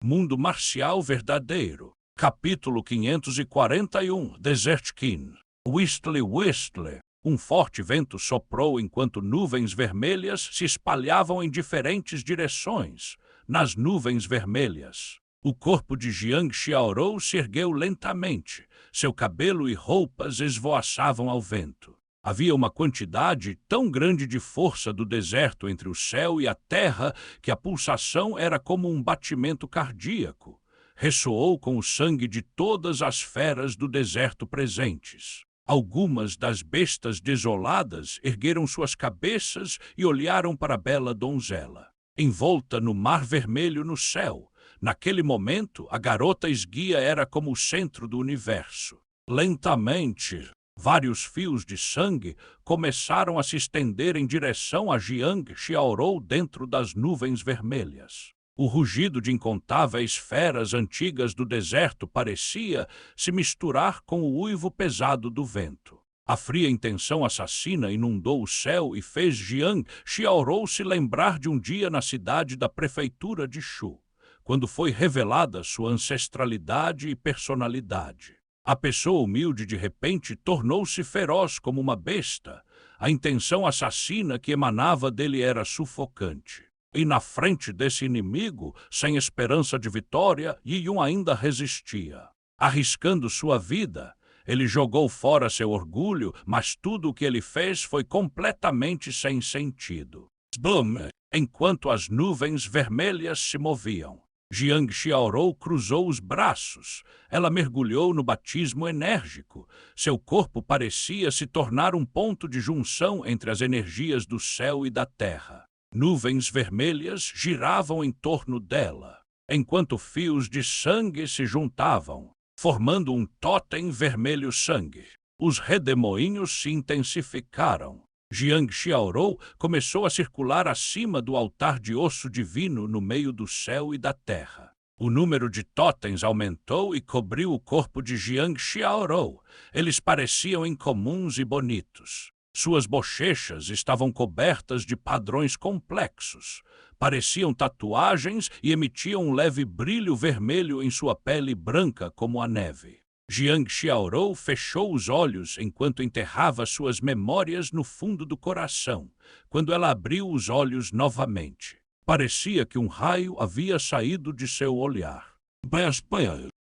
Mundo Marcial Verdadeiro. Capítulo 541. Desert King. Whistly, Whistly. Um forte vento soprou enquanto nuvens vermelhas se espalhavam em diferentes direções. Nas nuvens vermelhas, o corpo de Jiang Xiaorou se ergueu lentamente. Seu cabelo e roupas esvoaçavam ao vento. Havia uma quantidade tão grande de força do deserto entre o céu e a terra que a pulsação era como um batimento cardíaco. Ressoou com o sangue de todas as feras do deserto presentes. Algumas das bestas desoladas ergueram suas cabeças e olharam para a bela donzela, envolta no mar vermelho no céu. Naquele momento, a garota esguia era como o centro do universo. Lentamente, vários fios de sangue começaram a se estender em direção a Jiang Xiaorou dentro das nuvens vermelhas. O rugido de incontáveis feras antigas do deserto parecia se misturar com o uivo pesado do vento. A fria intenção assassina inundou o céu e fez Jiang Xiaorou se lembrar de um dia na cidade da prefeitura de Shu, quando foi revelada sua ancestralidade e personalidade. A pessoa humilde de repente tornou-se feroz como uma besta. A intenção assassina que emanava dele era sufocante. E na frente desse inimigo, sem esperança de vitória, Yi Yun ainda resistia. Arriscando sua vida, ele jogou fora seu orgulho, mas tudo o que ele fez foi completamente sem sentido. Boom! Enquanto as nuvens vermelhas se moviam, Jiang Xiaorou cruzou os braços. Ela mergulhou no batismo enérgico. Seu corpo parecia se tornar um ponto de junção entre as energias do céu e da terra. Nuvens vermelhas giravam em torno dela, enquanto fios de sangue se juntavam, formando um tótem vermelho-sangue. Os redemoinhos se intensificaram. Jiang Xiaorou começou a circular acima do altar de osso divino no meio do céu e da terra. O número de totens aumentou e cobriu o corpo de Jiang Xiaorou. Eles pareciam incomuns e bonitos. Suas bochechas estavam cobertas de padrões complexos. Pareciam tatuagens e emitiam um leve brilho vermelho em sua pele branca como a neve. Jiang Xiaorou fechou os olhos enquanto enterrava suas memórias no fundo do coração. Quando ela abriu os olhos novamente, parecia que um raio havia saído de seu olhar.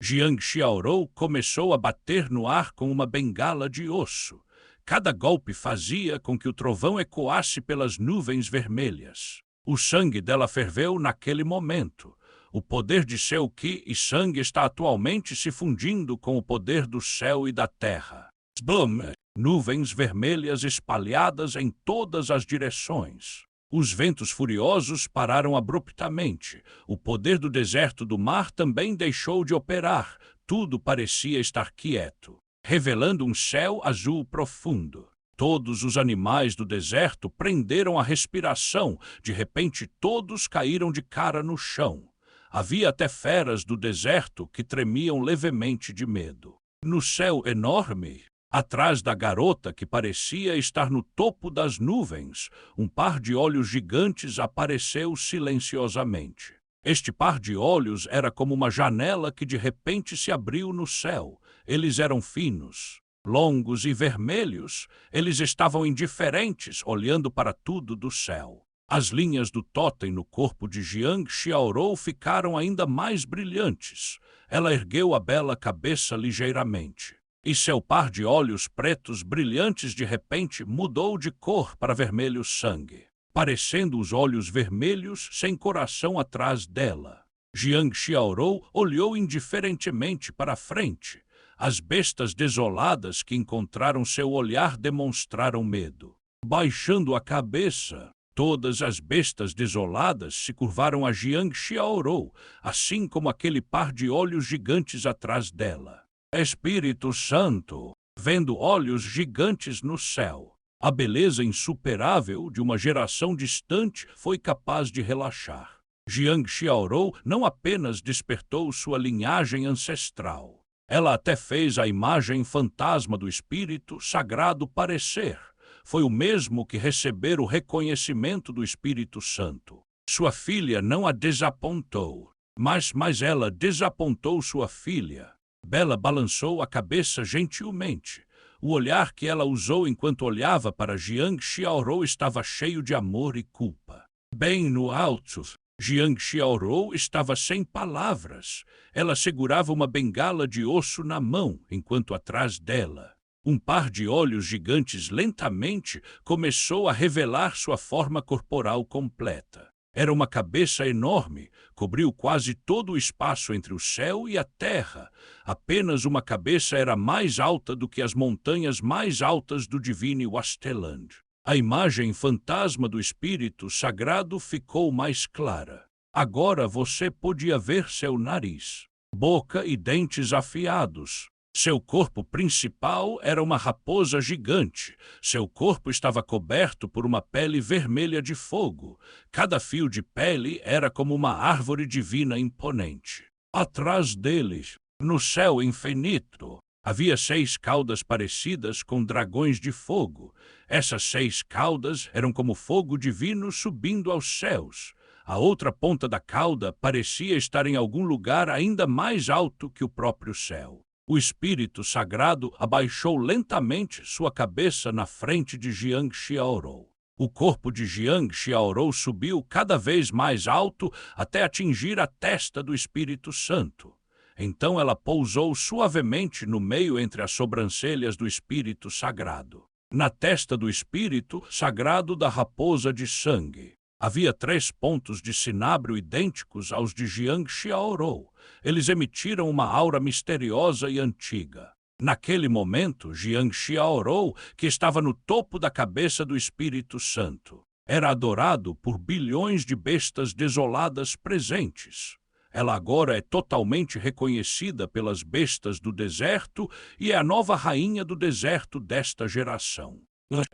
Jiang Xiaorou começou a bater no ar com uma bengala de osso. Cada golpe fazia com que o trovão ecoasse pelas nuvens vermelhas. O sangue dela ferveu naquele momento. O poder de seu Qi e sangue está atualmente se fundindo com o poder do céu e da terra. Boom! Nuvens vermelhas espalhadas em todas as direções. Os ventos furiosos pararam abruptamente. O poder do deserto do mar também deixou de operar. Tudo parecia estar quieto, revelando um céu azul profundo. Todos os animais do deserto prenderam a respiração. De repente, todos caíram de cara no chão. Havia até feras do deserto que tremiam levemente de medo. No céu enorme, atrás da garota que parecia estar no topo das nuvens, um par de olhos gigantes apareceu silenciosamente. Este par de olhos era como uma janela que de repente se abriu no céu. Eles eram finos, longos e vermelhos. Eles estavam indiferentes, olhando para tudo do céu. As linhas do tótem no corpo de Jiang Xiaorou ficaram ainda mais brilhantes. Ela ergueu a bela cabeça ligeiramente, e seu par de olhos pretos brilhantes de repente mudou de cor para vermelho-sangue, parecendo os olhos vermelhos sem coração atrás dela. Jiang Xiaorou olhou indiferentemente para a frente. As bestas desoladas que encontraram seu olhar demonstraram medo. Baixando a cabeça, todas as bestas desoladas se curvaram a Jiang Xiaorou, assim como aquele par de olhos gigantes atrás dela. Espírito Santo, vendo olhos gigantes no céu, a beleza insuperável de uma geração distante foi capaz de relaxar. Jiang Xiaorou não apenas despertou sua linhagem ancestral, ela até fez a imagem fantasma do Espírito Sagrado parecer. Foi o mesmo que receber o reconhecimento do Espírito Santo. Sua filha não a desapontou. Mas ela desapontou sua filha. Bela balançou a cabeça gentilmente. O olhar que ela usou enquanto olhava para Jiang Xiaorou estava cheio de amor e culpa. Bem no alto, Jiang Xiaorou estava sem palavras. Ela segurava uma bengala de osso na mão, enquanto atrás dela, um par de olhos gigantes lentamente começou a revelar sua forma corporal completa. Era uma cabeça enorme, cobriu quase todo o espaço entre o céu e a terra. Apenas uma cabeça era mais alta do que as montanhas mais altas do Divine Wasteland. A imagem fantasma do espírito sagrado ficou mais clara. Agora você podia ver seu nariz, boca e dentes afiados. Seu corpo principal era uma raposa gigante. Seu corpo estava coberto por uma pele vermelha de fogo. Cada fio de pele era como uma árvore divina imponente. Atrás deles, no céu infinito, havia 6 caudas parecidas com dragões de fogo. Essas 6 caudas eram como fogo divino subindo aos céus. A outra ponta da cauda parecia estar em algum lugar ainda mais alto que o próprio céu. O espírito sagrado abaixou lentamente sua cabeça na frente de Jiang Xiaorou. O corpo de Jiang Xiaorou subiu cada vez mais alto até atingir a testa do Espírito Santo. Então ela pousou suavemente no meio entre as sobrancelhas do Espírito Sagrado. Na testa do Espírito Sagrado da Raposa de Sangue, havia 3 pontos de cinábrio idênticos aos de Jiang Xiaorou. Eles emitiram uma aura misteriosa e antiga. Naquele momento, Jiang Xiaorou, que estava no topo da cabeça do Espírito Santo, era adorado por bilhões de bestas desoladas presentes. Ela agora é totalmente reconhecida pelas bestas do deserto e é a nova rainha do deserto desta geração.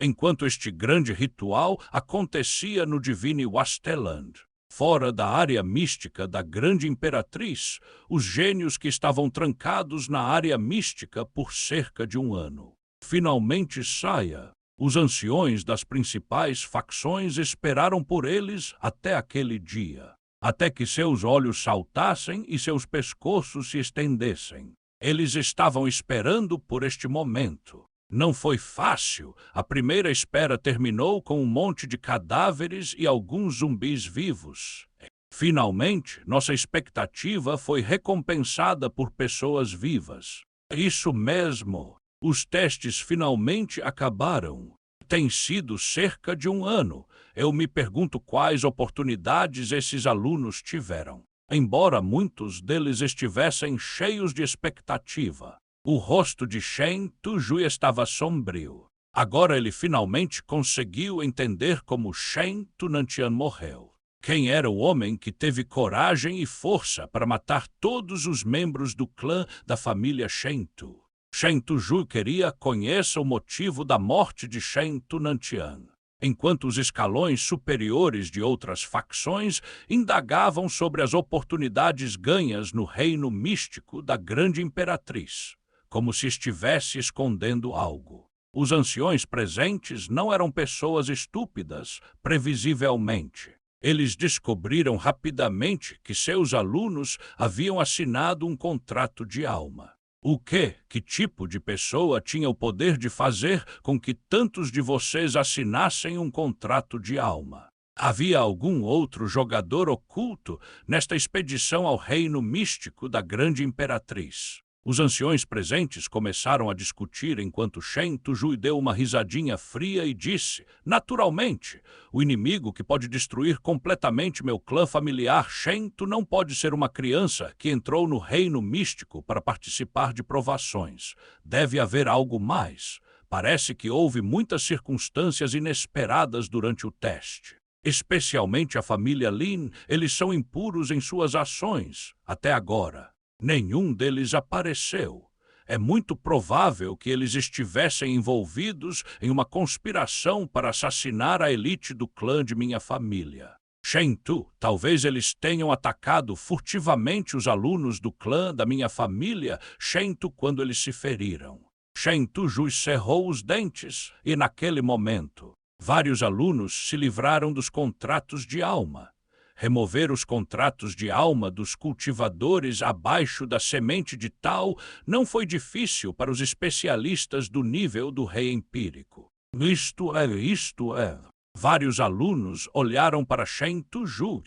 Enquanto este grande ritual acontecia no Divine Wasteland, fora da área mística da Grande Imperatriz, os gênios que estavam trancados na área mística por cerca de 1 ano. Finalmente saia. Os anciões das principais facções esperaram por eles até aquele dia, até que seus olhos saltassem e seus pescoços se estendessem. Eles estavam esperando por este momento. Não foi fácil. A primeira espera terminou com um monte de cadáveres e alguns zumbis vivos. Finalmente, nossa expectativa foi recompensada por pessoas vivas. Isso mesmo. Os testes finalmente acabaram. Tem sido cerca de 1 ano. Eu me pergunto quais oportunidades esses alunos tiveram. Embora muitos deles estivessem cheios de expectativa, o rosto de Shen Tujui estava sombrio. Agora ele finalmente conseguiu entender como Shen Tunantian morreu. Quem era o homem que teve coragem e força para matar todos os membros do clã da família Shen Tu? Shen Tujui queria conhecer o motivo da morte de Shen Tunantian, enquanto os escalões superiores de outras facções indagavam sobre as oportunidades ganhas no reino místico da Grande Imperatriz, como se estivesse escondendo algo. Os anciões presentes não eram pessoas estúpidas, previsivelmente. Eles descobriram rapidamente que seus alunos haviam assinado um contrato de alma. Que tipo de pessoa tinha o poder de fazer com que tantos de vocês assinassem um contrato de alma? Havia algum outro jogador oculto nesta expedição ao reino místico da Grande Imperatriz? Os anciões presentes começaram a discutir enquanto Shen Tujui deu uma risadinha fria e disse: naturalmente, o inimigo que pode destruir completamente meu clã familiar Shen Tu não pode ser uma criança que entrou no reino místico para participar de provações. Deve haver algo mais. Parece que houve muitas circunstâncias inesperadas durante o teste. Especialmente a família Lin, eles são impuros em suas ações, até agora. Nenhum deles apareceu. É muito provável que eles estivessem envolvidos em uma conspiração para assassinar a elite do clã de minha família. Shen Tu, talvez eles tenham atacado furtivamente os alunos do clã da minha família Shen Tu quando eles se feriram. Shen Tujui cerrou os dentes e, naquele momento, vários alunos se livraram dos contratos de alma. Remover os contratos de alma dos cultivadores abaixo da semente de tal não foi difícil para os especialistas do nível do rei empírico. Isto é. Vários alunos olharam para Shen Tujui.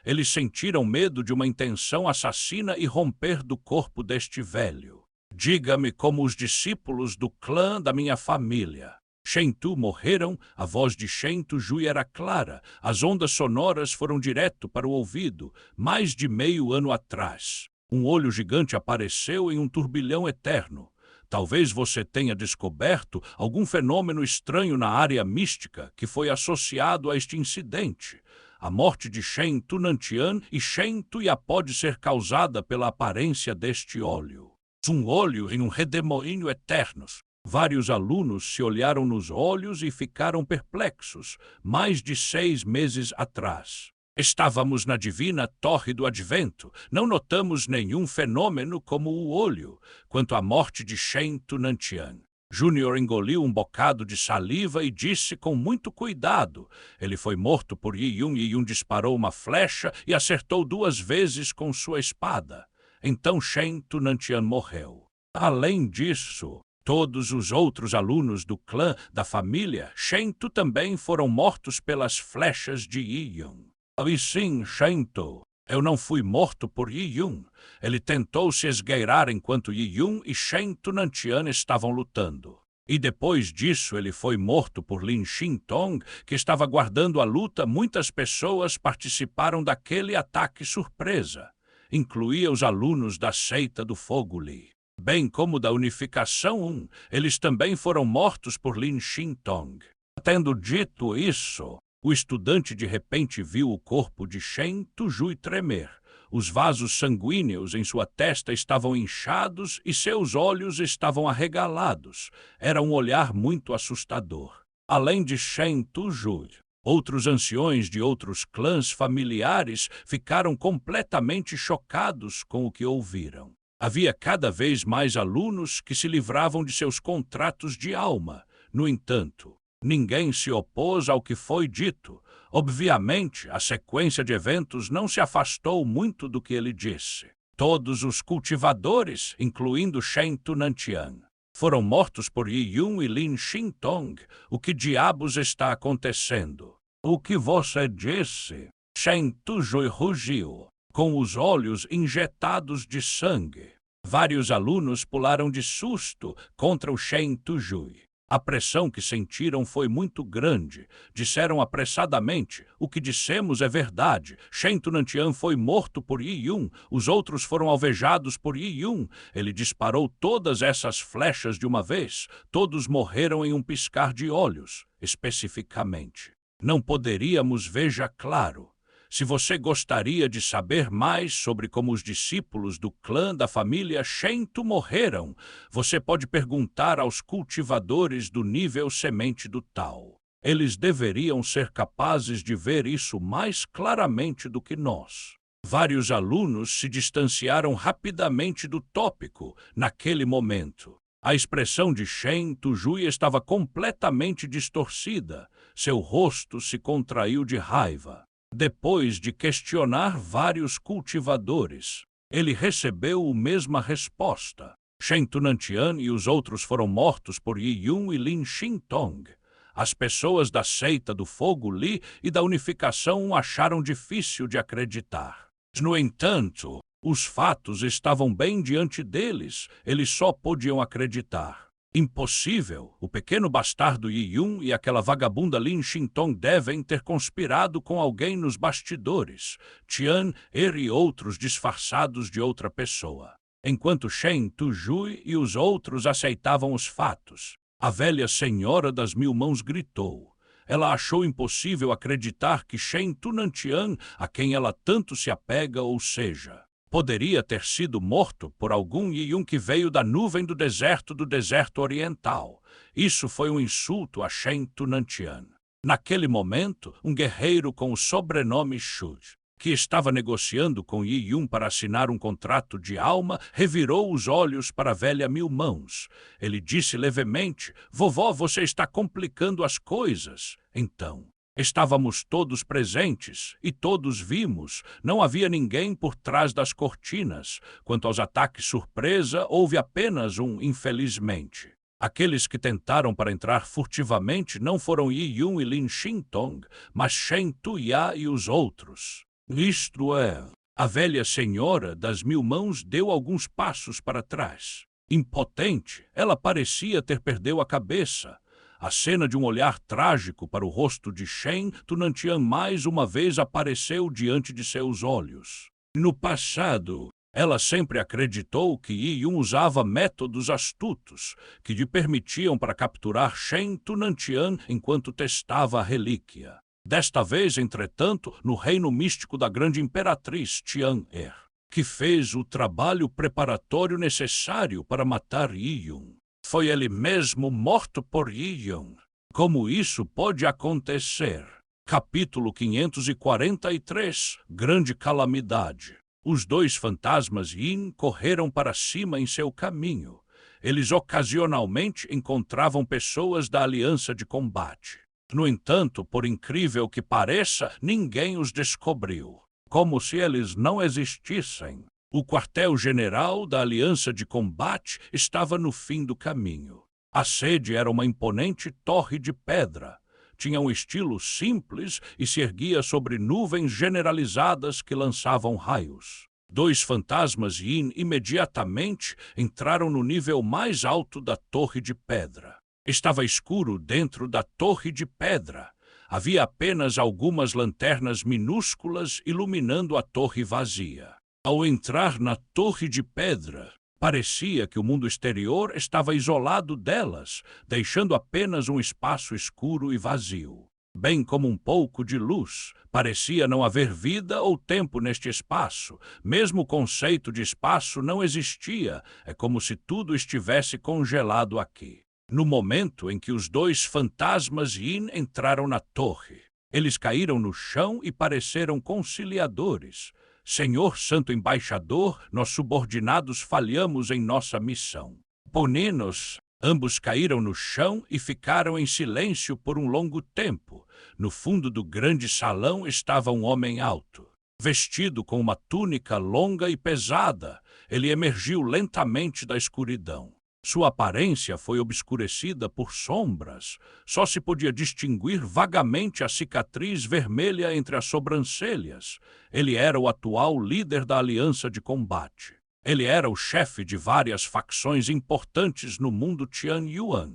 Eles sentiram medo de uma intenção assassina e romper do corpo deste velho. Diga-me como os discípulos do clã da minha família. Shen Tu morreram, a voz de Shen Tujui era clara, as ondas sonoras foram direto para o ouvido, mais de meio ano atrás. Um olho gigante apareceu em um turbilhão eterno. Talvez você tenha descoberto algum fenômeno estranho na área mística que foi associado a este incidente. A morte de Shen Tunantian e Shen Tuya pode ser causada pela aparência deste óleo. Um olho em um redemoinho eternos. Vários alunos se olharam nos olhos e ficaram perplexos, mais de 6 meses atrás. Estávamos na divina torre do advento, não notamos nenhum fenômeno como o olho, quanto à morte de Shen Tunantian. Júnior engoliu um bocado de saliva e disse com muito cuidado. Ele foi morto por Yi Yun. Yi Yun disparou uma flecha e acertou 2 vezes com sua espada. Então Shen Tunantian morreu. Além disso, todos os outros alunos do clã da família Shen Tu também foram mortos pelas flechas de Yi Yun. E sim, Shen Tu, eu não fui morto por Yi Yun. Ele tentou se esgueirar enquanto Yi Yun e Shen Tunantian estavam lutando. E depois disso ele foi morto por Lin Xintong, que estava guardando a luta. Muitas pessoas participaram daquele ataque surpresa. Incluía os alunos da seita do Fogo Li. Bem como da Unificação 1, eles também foram mortos por Lin Xintong. Tendo dito isso, o estudante de repente viu o corpo de Shen Tujui tremer. Os vasos sanguíneos em sua testa estavam inchados e seus olhos estavam arregalados. Era um olhar muito assustador. Além de Shen Tujui, outros anciões de outros clãs familiares ficaram completamente chocados com o que ouviram. Havia cada vez mais alunos que se livravam de seus contratos de alma. No entanto, ninguém se opôs ao que foi dito. Obviamente, a sequência de eventos não se afastou muito do que ele disse. Todos os cultivadores, incluindo Shen Tunantian, foram mortos por Yi Yun e Lin Xintong. O que diabos está acontecendo? O que você disse? Shen Tujui rugiu, com os olhos injetados de sangue. Vários alunos pularam de susto contra o Shen Tujui. A pressão que sentiram foi muito grande. Disseram apressadamente: o que dissemos é verdade. Shen Tunantian foi morto por Yi Yun. Os outros foram alvejados por Yi Yun. Ele disparou todas essas flechas de uma vez. Todos morreram em um piscar de olhos, especificamente. Não poderíamos, veja claro. Se você gostaria de saber mais sobre como os discípulos do clã da família Shen Tu morreram, você pode perguntar aos cultivadores do nível semente do Tao. Eles deveriam ser capazes de ver isso mais claramente do que nós. Vários alunos se distanciaram rapidamente do tópico naquele momento. A expressão de Shen Tujui estava completamente distorcida. Seu rosto se contraiu de raiva. Depois de questionar vários cultivadores, ele recebeu a mesma resposta. Shen Tunantian e os outros foram mortos por Yi Yun e Lin Xintong. As pessoas da seita do Fogo Li e da Unificação o acharam difícil de acreditar. No entanto, os fatos estavam bem diante deles. Eles só podiam acreditar. Impossível! O pequeno bastardo Yi Yun e aquela vagabunda Lin Xintong devem ter conspirado com alguém nos bastidores. Tian, Er e outros disfarçados de outra pessoa. Enquanto Shen Tujui e os outros aceitavam os fatos, a velha Senhora das Mil Mãos gritou. Ela achou impossível acreditar que Shen Tunantian, a quem ela tanto se apega, ou seja, poderia ter sido morto por algum Yi Yun que veio da nuvem do deserto oriental. Isso foi um insulto a Shen Tunantian. Naquele momento, um guerreiro com o sobrenome Shu, que estava negociando com Yi Yun para assinar um contrato de alma, revirou os olhos para a velha Mil Mãos. Ele disse levemente: "Vovó, você está complicando as coisas." Então, Estávamos todos presentes e todos vimos. Não havia ninguém por trás das cortinas. Quanto aos ataques surpresa, houve apenas um, infelizmente. Aqueles que tentaram para entrar furtivamente não foram Yi Yun e Lin Xintong, mas Shen Tuya e os outros. Isto é, a velha senhora das 1000 mãos deu alguns passos para trás. Impotente, ela parecia ter perdido a cabeça. A cena de um olhar trágico para o rosto de Shen Tunantian mais uma vez apareceu diante de seus olhos. No passado, ela sempre acreditou que Yi Yun usava métodos astutos que lhe permitiam para capturar Shen Tunantian enquanto testava a relíquia. Desta vez, entretanto, no reino místico da grande imperatriz Tian-Er, que fez o trabalho preparatório necessário para matar Yi Yun. Foi ele mesmo morto por Yi Yun. Como isso pode acontecer? Capítulo 543 Grande Calamidade. Os 2 fantasmas Yin correram para cima em seu caminho. Eles ocasionalmente encontravam pessoas da aliança de combate. No entanto, por incrível que pareça, ninguém os descobriu. Como se eles não existissem. O quartel-general da Aliança de Combate estava no fim do caminho. A sede era uma imponente torre de pedra. Tinha um estilo simples e se erguia sobre nuvens generalizadas que lançavam raios. 2 fantasmas Yin imediatamente entraram no nível mais alto da torre de pedra. Estava escuro dentro da torre de pedra. Havia apenas algumas lanternas minúsculas iluminando a torre vazia. Ao entrar na torre de pedra, parecia que o mundo exterior estava isolado delas, deixando apenas um espaço escuro e vazio. Bem como um pouco de luz, parecia não haver vida ou tempo neste espaço. Mesmo o conceito de espaço não existia, é como se tudo estivesse congelado aqui. No momento em que os 2 fantasmas Yin entraram na torre, eles caíram no chão e pareceram conciliadores. Senhor Santo Embaixador, nós subordinados falhamos em nossa missão. Puninos, ambos caíram no chão e ficaram em silêncio por um longo tempo. No fundo do grande salão estava um homem alto. Vestido com uma túnica longa e pesada, ele emergiu lentamente da escuridão. Sua aparência foi obscurecida por sombras. Só se podia distinguir vagamente a cicatriz vermelha entre as sobrancelhas. Ele era o atual líder da Aliança de Combate. Ele era o chefe de várias facções importantes no mundo Tianyuan.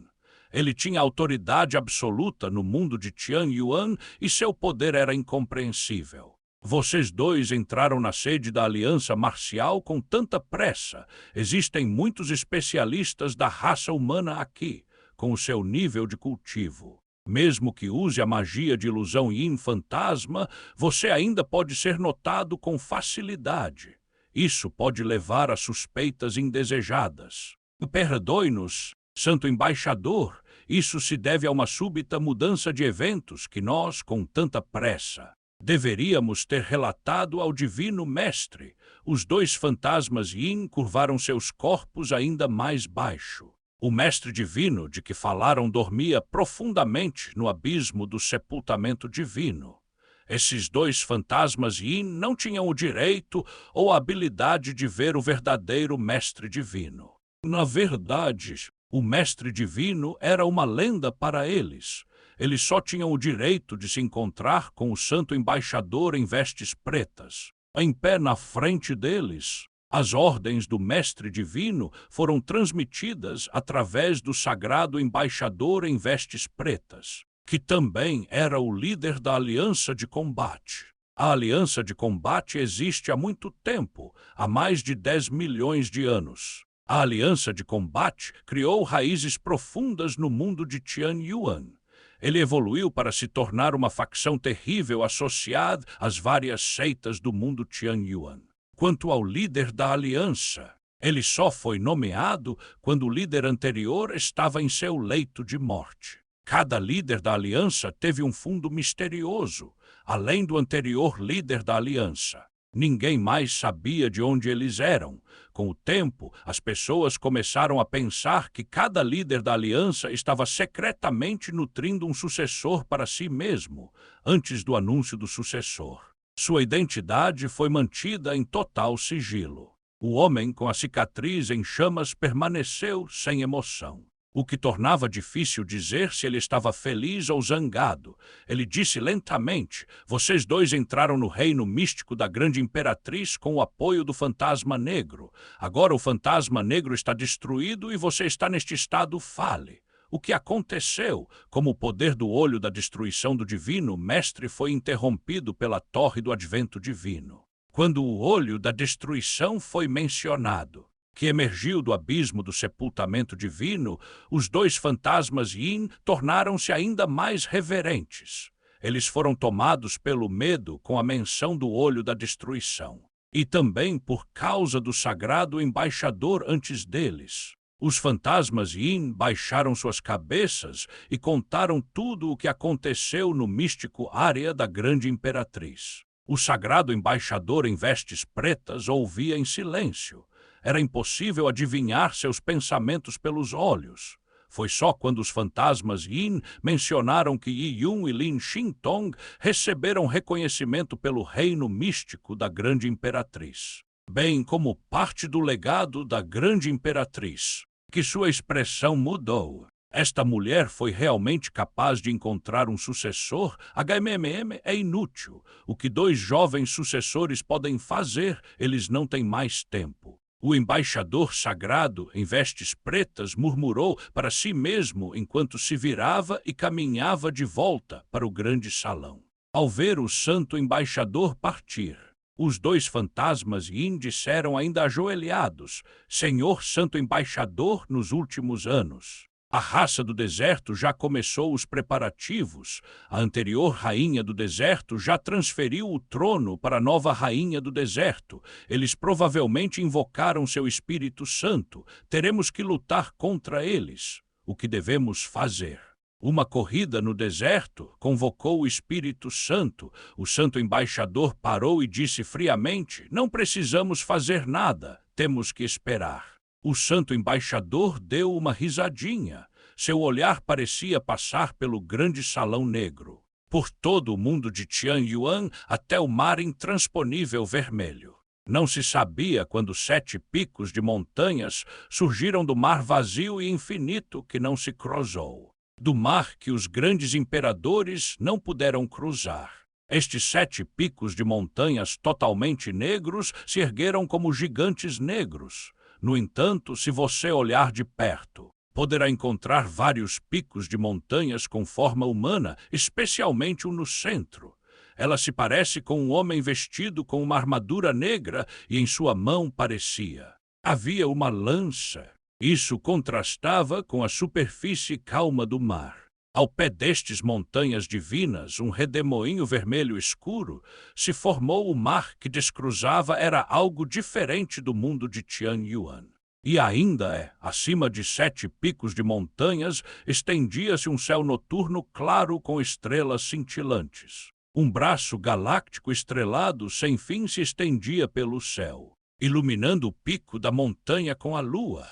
Ele tinha autoridade absoluta no mundo de Tianyuan e seu poder era incompreensível. Vocês 2 entraram na sede da Aliança Marcial com tanta pressa. Existem muitos especialistas da raça humana aqui, com o seu nível de cultivo. Mesmo que use a magia de ilusão Yin fantasma, você ainda pode ser notado com facilidade. Isso pode levar a suspeitas indesejadas. Perdoe-nos, Santo Embaixador, isso se deve a uma súbita mudança de eventos que nós, com tanta pressa, deveríamos ter relatado ao Divino Mestre. Os 2 fantasmas Yin curvaram seus corpos ainda mais baixo. O Mestre Divino de que falaram dormia profundamente no abismo do sepultamento divino. Esses 2 fantasmas Yin não tinham o direito ou a habilidade de ver o verdadeiro Mestre Divino. Na verdade, o Mestre Divino era uma lenda para eles. Eles só tinham o direito de se encontrar com o Santo Embaixador em vestes pretas. Em pé na frente deles, as ordens do Mestre Divino foram transmitidas através do Sagrado Embaixador em vestes pretas, que também era o líder da Aliança de Combate. A Aliança de Combate existe há muito tempo, há mais de 10 milhões de anos. A Aliança de Combate criou raízes profundas no mundo de Tianyuan. Ele evoluiu para se tornar uma facção terrível associada às várias seitas do mundo Tianyuan. Quanto ao líder da aliança, ele só foi nomeado quando o líder anterior estava em seu leito de morte. Cada líder da aliança teve um fundo misterioso, além do anterior líder da aliança. Ninguém mais sabia de onde eles eram. Com o tempo, as pessoas começaram a pensar que cada líder da aliança estava secretamente nutrindo um sucessor para si mesmo, antes do anúncio do sucessor. Sua identidade foi mantida em total sigilo. O homem com a cicatriz em chamas permaneceu sem emoção, o que tornava difícil dizer se ele estava feliz ou zangado. Ele disse lentamente: "Vocês dois entraram no reino místico da grande imperatriz com o apoio do fantasma negro. Agora o fantasma negro está destruído e você está neste estado. Fale. O que aconteceu?" Como o poder do olho da destruição do divino mestre foi interrompido pela torre do advento divino. Quando o olho da destruição foi mencionado, que emergiu do abismo do sepultamento divino, os dois fantasmas Yin tornaram-se ainda mais reverentes. Eles foram tomados pelo medo com a menção do olho da destruição, e também por causa do sagrado embaixador antes deles. Os fantasmas Yin baixaram suas cabeças e contaram tudo o que aconteceu no místico área da grande imperatriz. O sagrado embaixador em vestes pretas ouvia em silêncio. Era impossível adivinhar seus pensamentos pelos olhos. Foi só quando os fantasmas Yin mencionaram que Yi Yun e Lin Xintong receberam reconhecimento pelo reino místico da grande imperatriz, bem como parte do legado da grande imperatriz, que sua expressão mudou. Esta mulher foi realmente capaz de encontrar um sucessor? HMM é inútil. O que dois jovens sucessores podem fazer? Eles não têm mais tempo. O embaixador sagrado, em vestes pretas, murmurou para si mesmo enquanto se virava e caminhava de volta para o grande salão. Ao ver o santo embaixador partir, os dois fantasmas Yin disseram ainda ajoelhados: "Senhor Santo Embaixador, nos últimos anos, a raça do deserto já começou os preparativos. A anterior rainha do deserto já transferiu o trono para a nova rainha do deserto. Eles provavelmente invocaram seu Espírito Santo. Teremos que lutar contra eles. O que devemos fazer?" Uma corrida no deserto convocou o Espírito Santo. O santo embaixador parou e disse friamente: "Não precisamos fazer nada. Temos que esperar." O santo embaixador deu uma risadinha. Seu olhar parecia passar pelo grande salão negro, por todo o mundo de Tianyuan até o mar intransponível vermelho. Não se sabia quando 7 picos de montanhas surgiram do mar vazio e infinito que não se cruzou, do mar que os grandes imperadores não puderam cruzar. Estes 7 picos de montanhas totalmente negros se ergueram como gigantes negros. No entanto, se você olhar de perto, poderá encontrar vários picos de montanhas com forma humana, especialmente um no centro. Ela se parece com um homem vestido com uma armadura negra e em sua mão havia uma lança. Isso contrastava com a superfície calma do mar. Ao pé destes montanhas divinas, um redemoinho vermelho escuro, se formou o mar que descruzava. Era algo diferente do mundo de Tianyuan. E ainda acima de 7 picos de montanhas, estendia-se um céu noturno claro com estrelas cintilantes. Um braço galáctico estrelado sem fim se estendia pelo céu, iluminando o pico da montanha com a lua.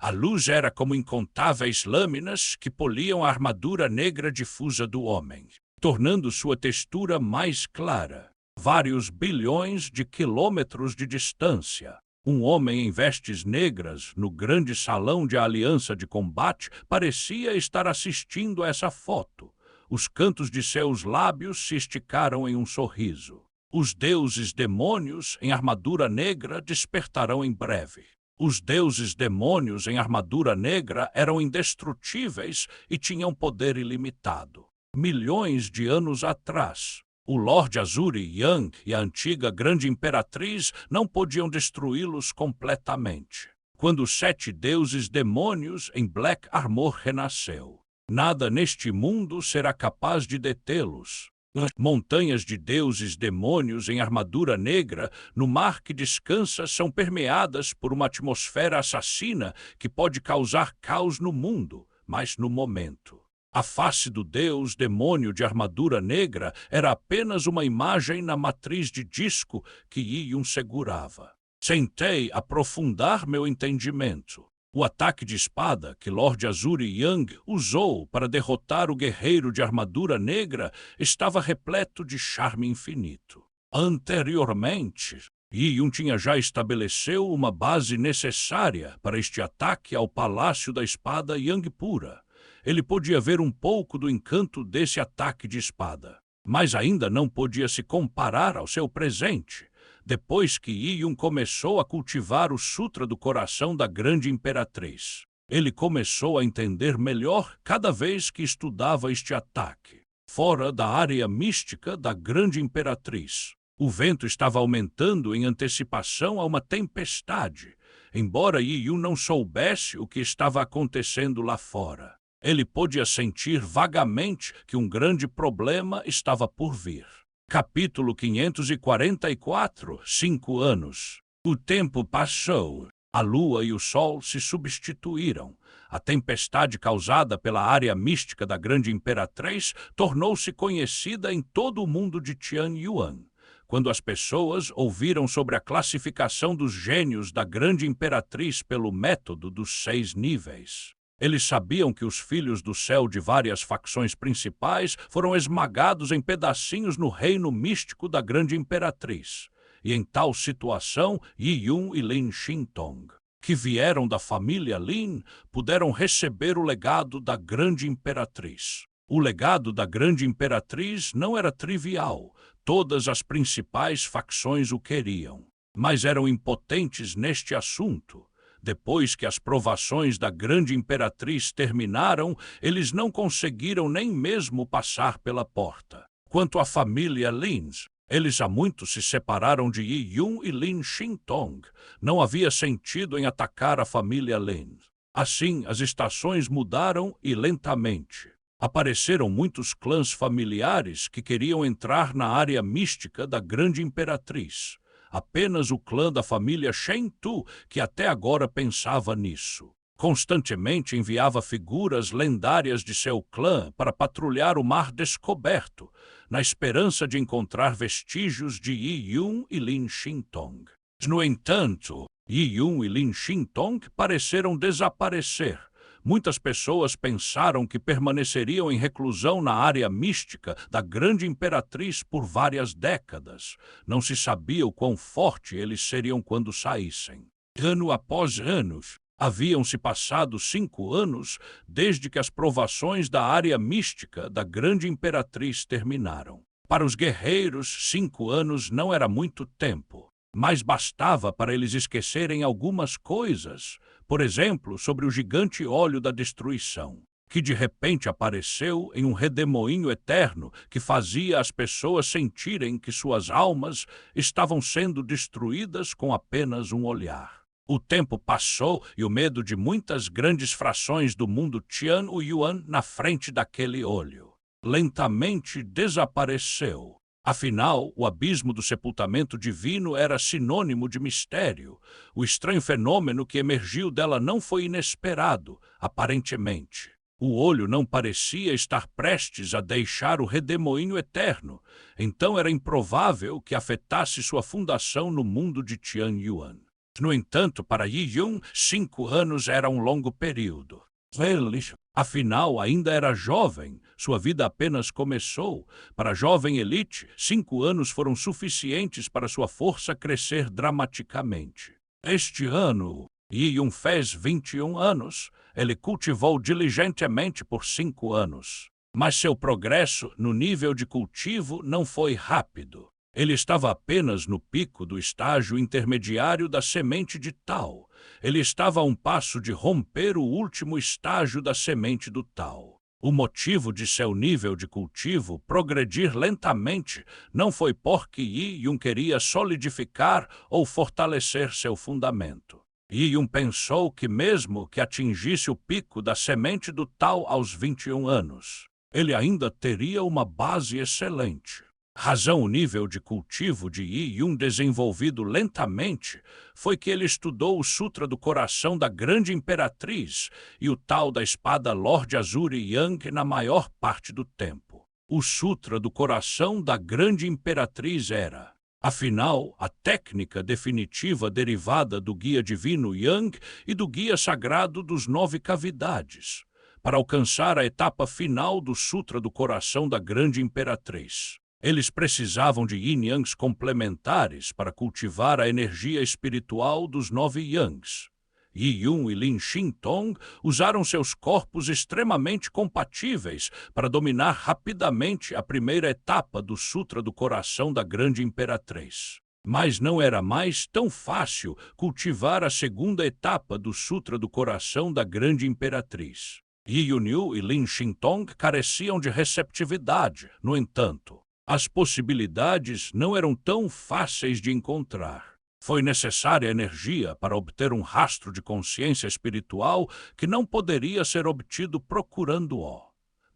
A luz era como incontáveis lâminas que poliam a armadura negra difusa do homem, tornando sua textura mais clara. Vários bilhões de quilômetros de distância, um homem em vestes negras, no grande salão de aliança de combate, parecia estar assistindo a essa foto. Os cantos de seus lábios se esticaram em um sorriso. Os deuses demônios em armadura negra despertarão em breve. Os deuses demônios em armadura negra eram indestrutíveis e tinham poder ilimitado. Milhões de anos atrás, o Lorde Azuri Yang e a antiga grande imperatriz não podiam destruí-los completamente. Quando os 7 deuses demônios em Black Armor renasceu, nada neste mundo será capaz de detê-los. Montanhas de deuses demônios em armadura negra no mar que descansa são permeadas por uma atmosfera assassina que pode causar caos no mundo, mas no momento A face do deus demônio de armadura negra era apenas uma imagem na matriz de disco que Yi-Yun segurava. Tentei aprofundar meu entendimento. O ataque de espada que Lord Azuri Yang usou para derrotar o guerreiro de armadura negra estava repleto de charme infinito. Anteriormente, Yi-Yun tinha já estabeleceu uma base necessária para este ataque ao Palácio da Espada Yang Pura. Ele podia ver um pouco do encanto desse ataque de espada, mas ainda não podia se comparar ao seu presente, depois que Yi-Yun começou a cultivar o Sutra do Coração da Grande Imperatriz. Ele começou a entender melhor cada vez que estudava este ataque. Fora da área mística da Grande Imperatriz, o vento estava aumentando em antecipação a uma tempestade, embora Yi-Yun não soubesse o que estava acontecendo lá fora. Ele podia sentir vagamente que um grande problema estava por vir. Capítulo 544, 5 anos. O tempo passou. A lua e o sol se substituíram. A tempestade causada pela área mística da Grande Imperatriz tornou-se conhecida em todo o mundo de Tianyuan. Quando as pessoas ouviram sobre a classificação dos gênios da Grande Imperatriz pelo método dos 6 níveis. Eles sabiam que os filhos do céu de várias facções principais foram esmagados em pedacinhos no reino místico da Grande Imperatriz. E em tal situação, Yi-Yun e Lin Xintong, que vieram da família Lin, puderam receber o legado da Grande Imperatriz. O legado da Grande Imperatriz não era trivial. Todas as principais facções o queriam, mas eram impotentes neste assunto. Depois que as provações da Grande Imperatriz terminaram, eles não conseguiram nem mesmo passar pela porta. Quanto à família Lins, eles há muito se separaram de Yi-Yun e Lin Xintong. Não havia sentido em atacar a família Lin. Assim, as estações mudaram e lentamente. Apareceram muitos clãs familiares que queriam entrar na área mística da Grande Imperatriz. Apenas o clã da família Shen Tu, que até agora pensava nisso. Constantemente enviava figuras lendárias de seu clã para patrulhar o mar descoberto, na esperança de encontrar vestígios de Yi-Yun e Lin Xintong. No entanto, Yi-Yun e Lin Xintong pareceram desaparecer. Muitas pessoas pensaram que permaneceriam em reclusão na área mística da Grande Imperatriz por várias décadas. Não se sabia o quão forte eles seriam quando saíssem. Ano após ano, haviam-se passado 5 anos desde que as provações da área mística da Grande Imperatriz terminaram. Para os guerreiros, 5 anos não era muito tempo, mas bastava para eles esquecerem algumas coisas. Por exemplo, sobre o gigante óleo da destruição, que de repente apareceu em um redemoinho eterno que fazia as pessoas sentirem que suas almas estavam sendo destruídas com apenas um olhar. O tempo passou e o medo de muitas grandes frações do mundo Tianyuan na frente daquele olho lentamente desapareceu. Afinal, o abismo do sepultamento divino era sinônimo de mistério. O estranho fenômeno que emergiu dela não foi inesperado, aparentemente. O olho não parecia estar prestes a deixar o redemoinho eterno, então era improvável que afetasse sua fundação no mundo de Tianyuan. No entanto, para Yi-Yun, 5 anos era um longo período. Ele, afinal, ainda era jovem, sua vida apenas começou. Para a jovem elite, 5 anos foram suficientes para sua força crescer dramaticamente. Este ano, Yi-Yun fez 21 anos. Ele cultivou diligentemente por 5 anos. Mas seu progresso no nível de cultivo não foi rápido. Ele estava apenas no pico do estágio intermediário da semente de Tao. Ele estava a um passo de romper o último estágio da semente do Tao. O motivo de seu nível de cultivo progredir lentamente não foi porque Yi-Yun queria solidificar ou fortalecer seu fundamento. Yi-Yun pensou que mesmo que atingisse o pico da semente do Tao aos 21 anos, ele ainda teria uma base excelente. Razão o nível de cultivo de Yi Yun desenvolvido lentamente foi que ele estudou o Sutra do Coração da Grande Imperatriz e o tal da espada Lord Azuri Yang na maior parte do tempo. O Sutra do Coração da Grande Imperatriz era, afinal, a técnica definitiva derivada do Guia Divino Yang e do Guia Sagrado dos 9 Cavidades, para alcançar a etapa final do Sutra do Coração da Grande Imperatriz. Eles precisavam de yin-yangs complementares para cultivar a energia espiritual dos 9 yangs. Yi Yun e Lin Xintong usaram seus corpos extremamente compatíveis para dominar rapidamente a primeira etapa do Sutra do Coração da Grande Imperatriz. Mas não era mais tão fácil cultivar a segunda etapa do Sutra do Coração da Grande Imperatriz. Yi Yun e Lin Xintong careciam de receptividade, no entanto. As possibilidades não eram tão fáceis de encontrar. Foi necessária energia para obter um rastro de consciência espiritual que não poderia ser obtido procurando-o.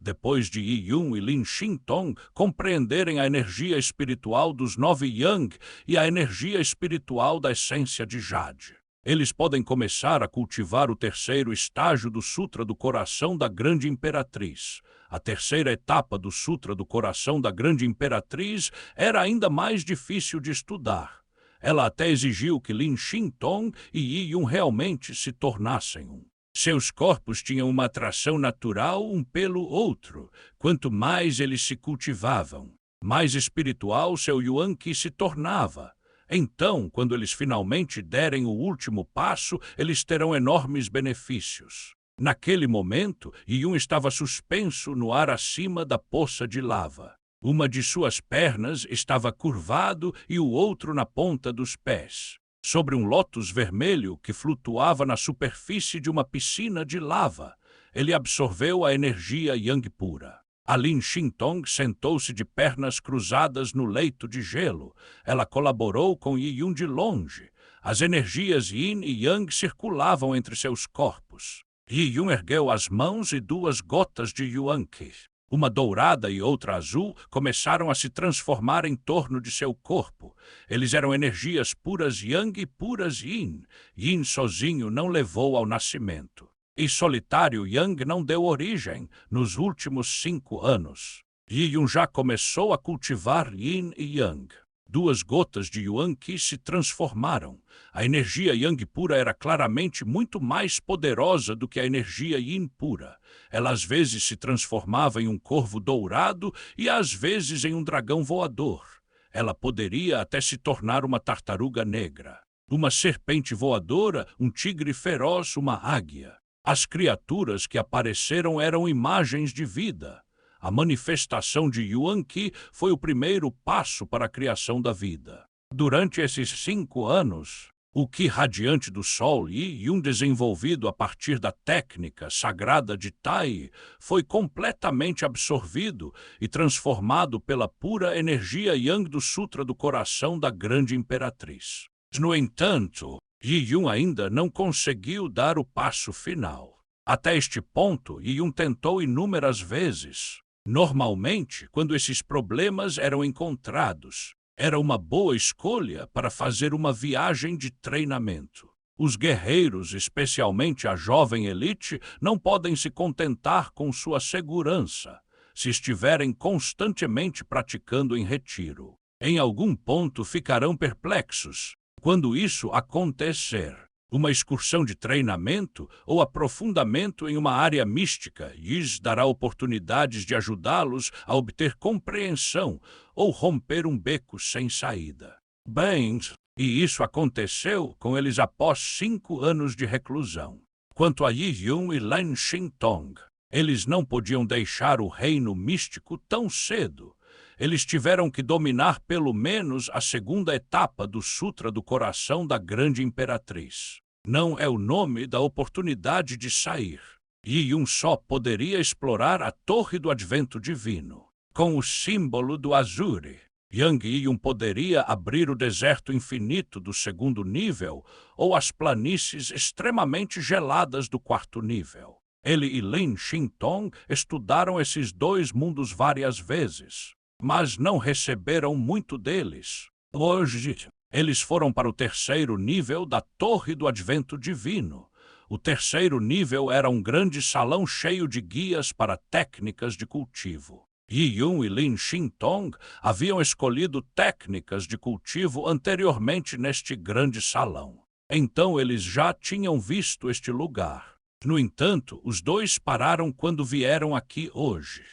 Depois de Yi Yun e Lin Xintong compreenderem a energia espiritual dos 9 Yang e a energia espiritual da essência de Jade, eles podem começar a cultivar o terceiro estágio do Sutra do Coração da Grande Imperatriz. A terceira etapa do Sutra do Coração da Grande Imperatriz era ainda mais difícil de estudar. Ela até exigiu que Lin Xintong e Yi Yun realmente se tornassem um. Seus corpos tinham uma atração natural um pelo outro. Quanto mais eles se cultivavam, mais espiritual seu Yuan Qi se tornava. Então, quando eles finalmente derem o último passo, eles terão enormes benefícios. Naquele momento, Yi Yun estava suspenso no ar acima da poça de lava. Uma de suas pernas estava curvado e o outro na ponta dos pés, sobre um lótus vermelho que flutuava na superfície de uma piscina de lava. Ele absorveu a energia Yang pura. A Lin Xintong sentou-se de pernas cruzadas no leito de gelo. Ela colaborou com Yi Yun de longe. As energias Yin e Yang circulavam entre seus corpos. Yi Yun ergueu as mãos e 2 gotas de Yuan Qi, uma dourada e outra azul, começaram a se transformar em torno de seu corpo. Eles eram energias puras Yang e puras Yin. Yin sozinho não levou ao nascimento. E solitário Yang não deu origem nos últimos 5 anos. Yi Yun já começou a cultivar Yin e Yang. 2 gotas de Yuan Qi se transformaram. A energia Yang pura era claramente muito mais poderosa do que a energia Yin pura. Ela às vezes se transformava em um corvo dourado e às vezes em um dragão voador. Ela poderia até se tornar uma tartaruga negra, uma serpente voadora, um tigre feroz, uma águia. As criaturas que apareceram eram imagens de vida. A manifestação de Yuan Qi foi o primeiro passo para a criação da vida. Durante esses 5 anos, o Qi radiante do Sol Yi Yun desenvolvido a partir da técnica sagrada de Tai foi completamente absorvido e transformado pela pura energia Yang do Sutra do Coração da Grande Imperatriz. No entanto, Yi Yun ainda não conseguiu dar o passo final. Até este ponto, Yi Yun tentou inúmeras vezes. Normalmente, quando esses problemas eram encontrados, era uma boa escolha para fazer uma viagem de treinamento. Os guerreiros, especialmente a jovem elite, não podem se contentar com sua segurança, se estiverem constantemente praticando em retiro. Em algum ponto ficarão perplexos. Quando isso acontecer, uma excursão de treinamento ou aprofundamento em uma área mística lhes dará oportunidades de ajudá-los a obter compreensão ou romper um beco sem saída. Bem, e isso aconteceu com eles após 5 anos de reclusão. Quanto a Yi Yun e Lin Xintong, eles não podiam deixar o reino místico tão cedo. Eles tiveram que dominar pelo menos a segunda etapa do Sutra do Coração da Grande Imperatriz. Não é o nome da oportunidade de sair. Yi Yun só poderia explorar a Torre do Advento Divino, com o símbolo do Azuri. Yang Yi Yun poderia abrir o deserto infinito do 2º nível ou as planícies extremamente geladas do 4º nível. Ele e Lin Xintong estudaram esses 2 mundos várias vezes, mas não receberam muito deles. Hoje, eles foram para o terceiro nível da Torre do Advento Divino. O terceiro nível era um grande salão cheio de guias para técnicas de cultivo. Yi Yun e Lin Xintong haviam escolhido técnicas de cultivo anteriormente neste grande salão. Então eles já tinham visto este lugar. No entanto, os dois pararam quando vieram aqui hoje.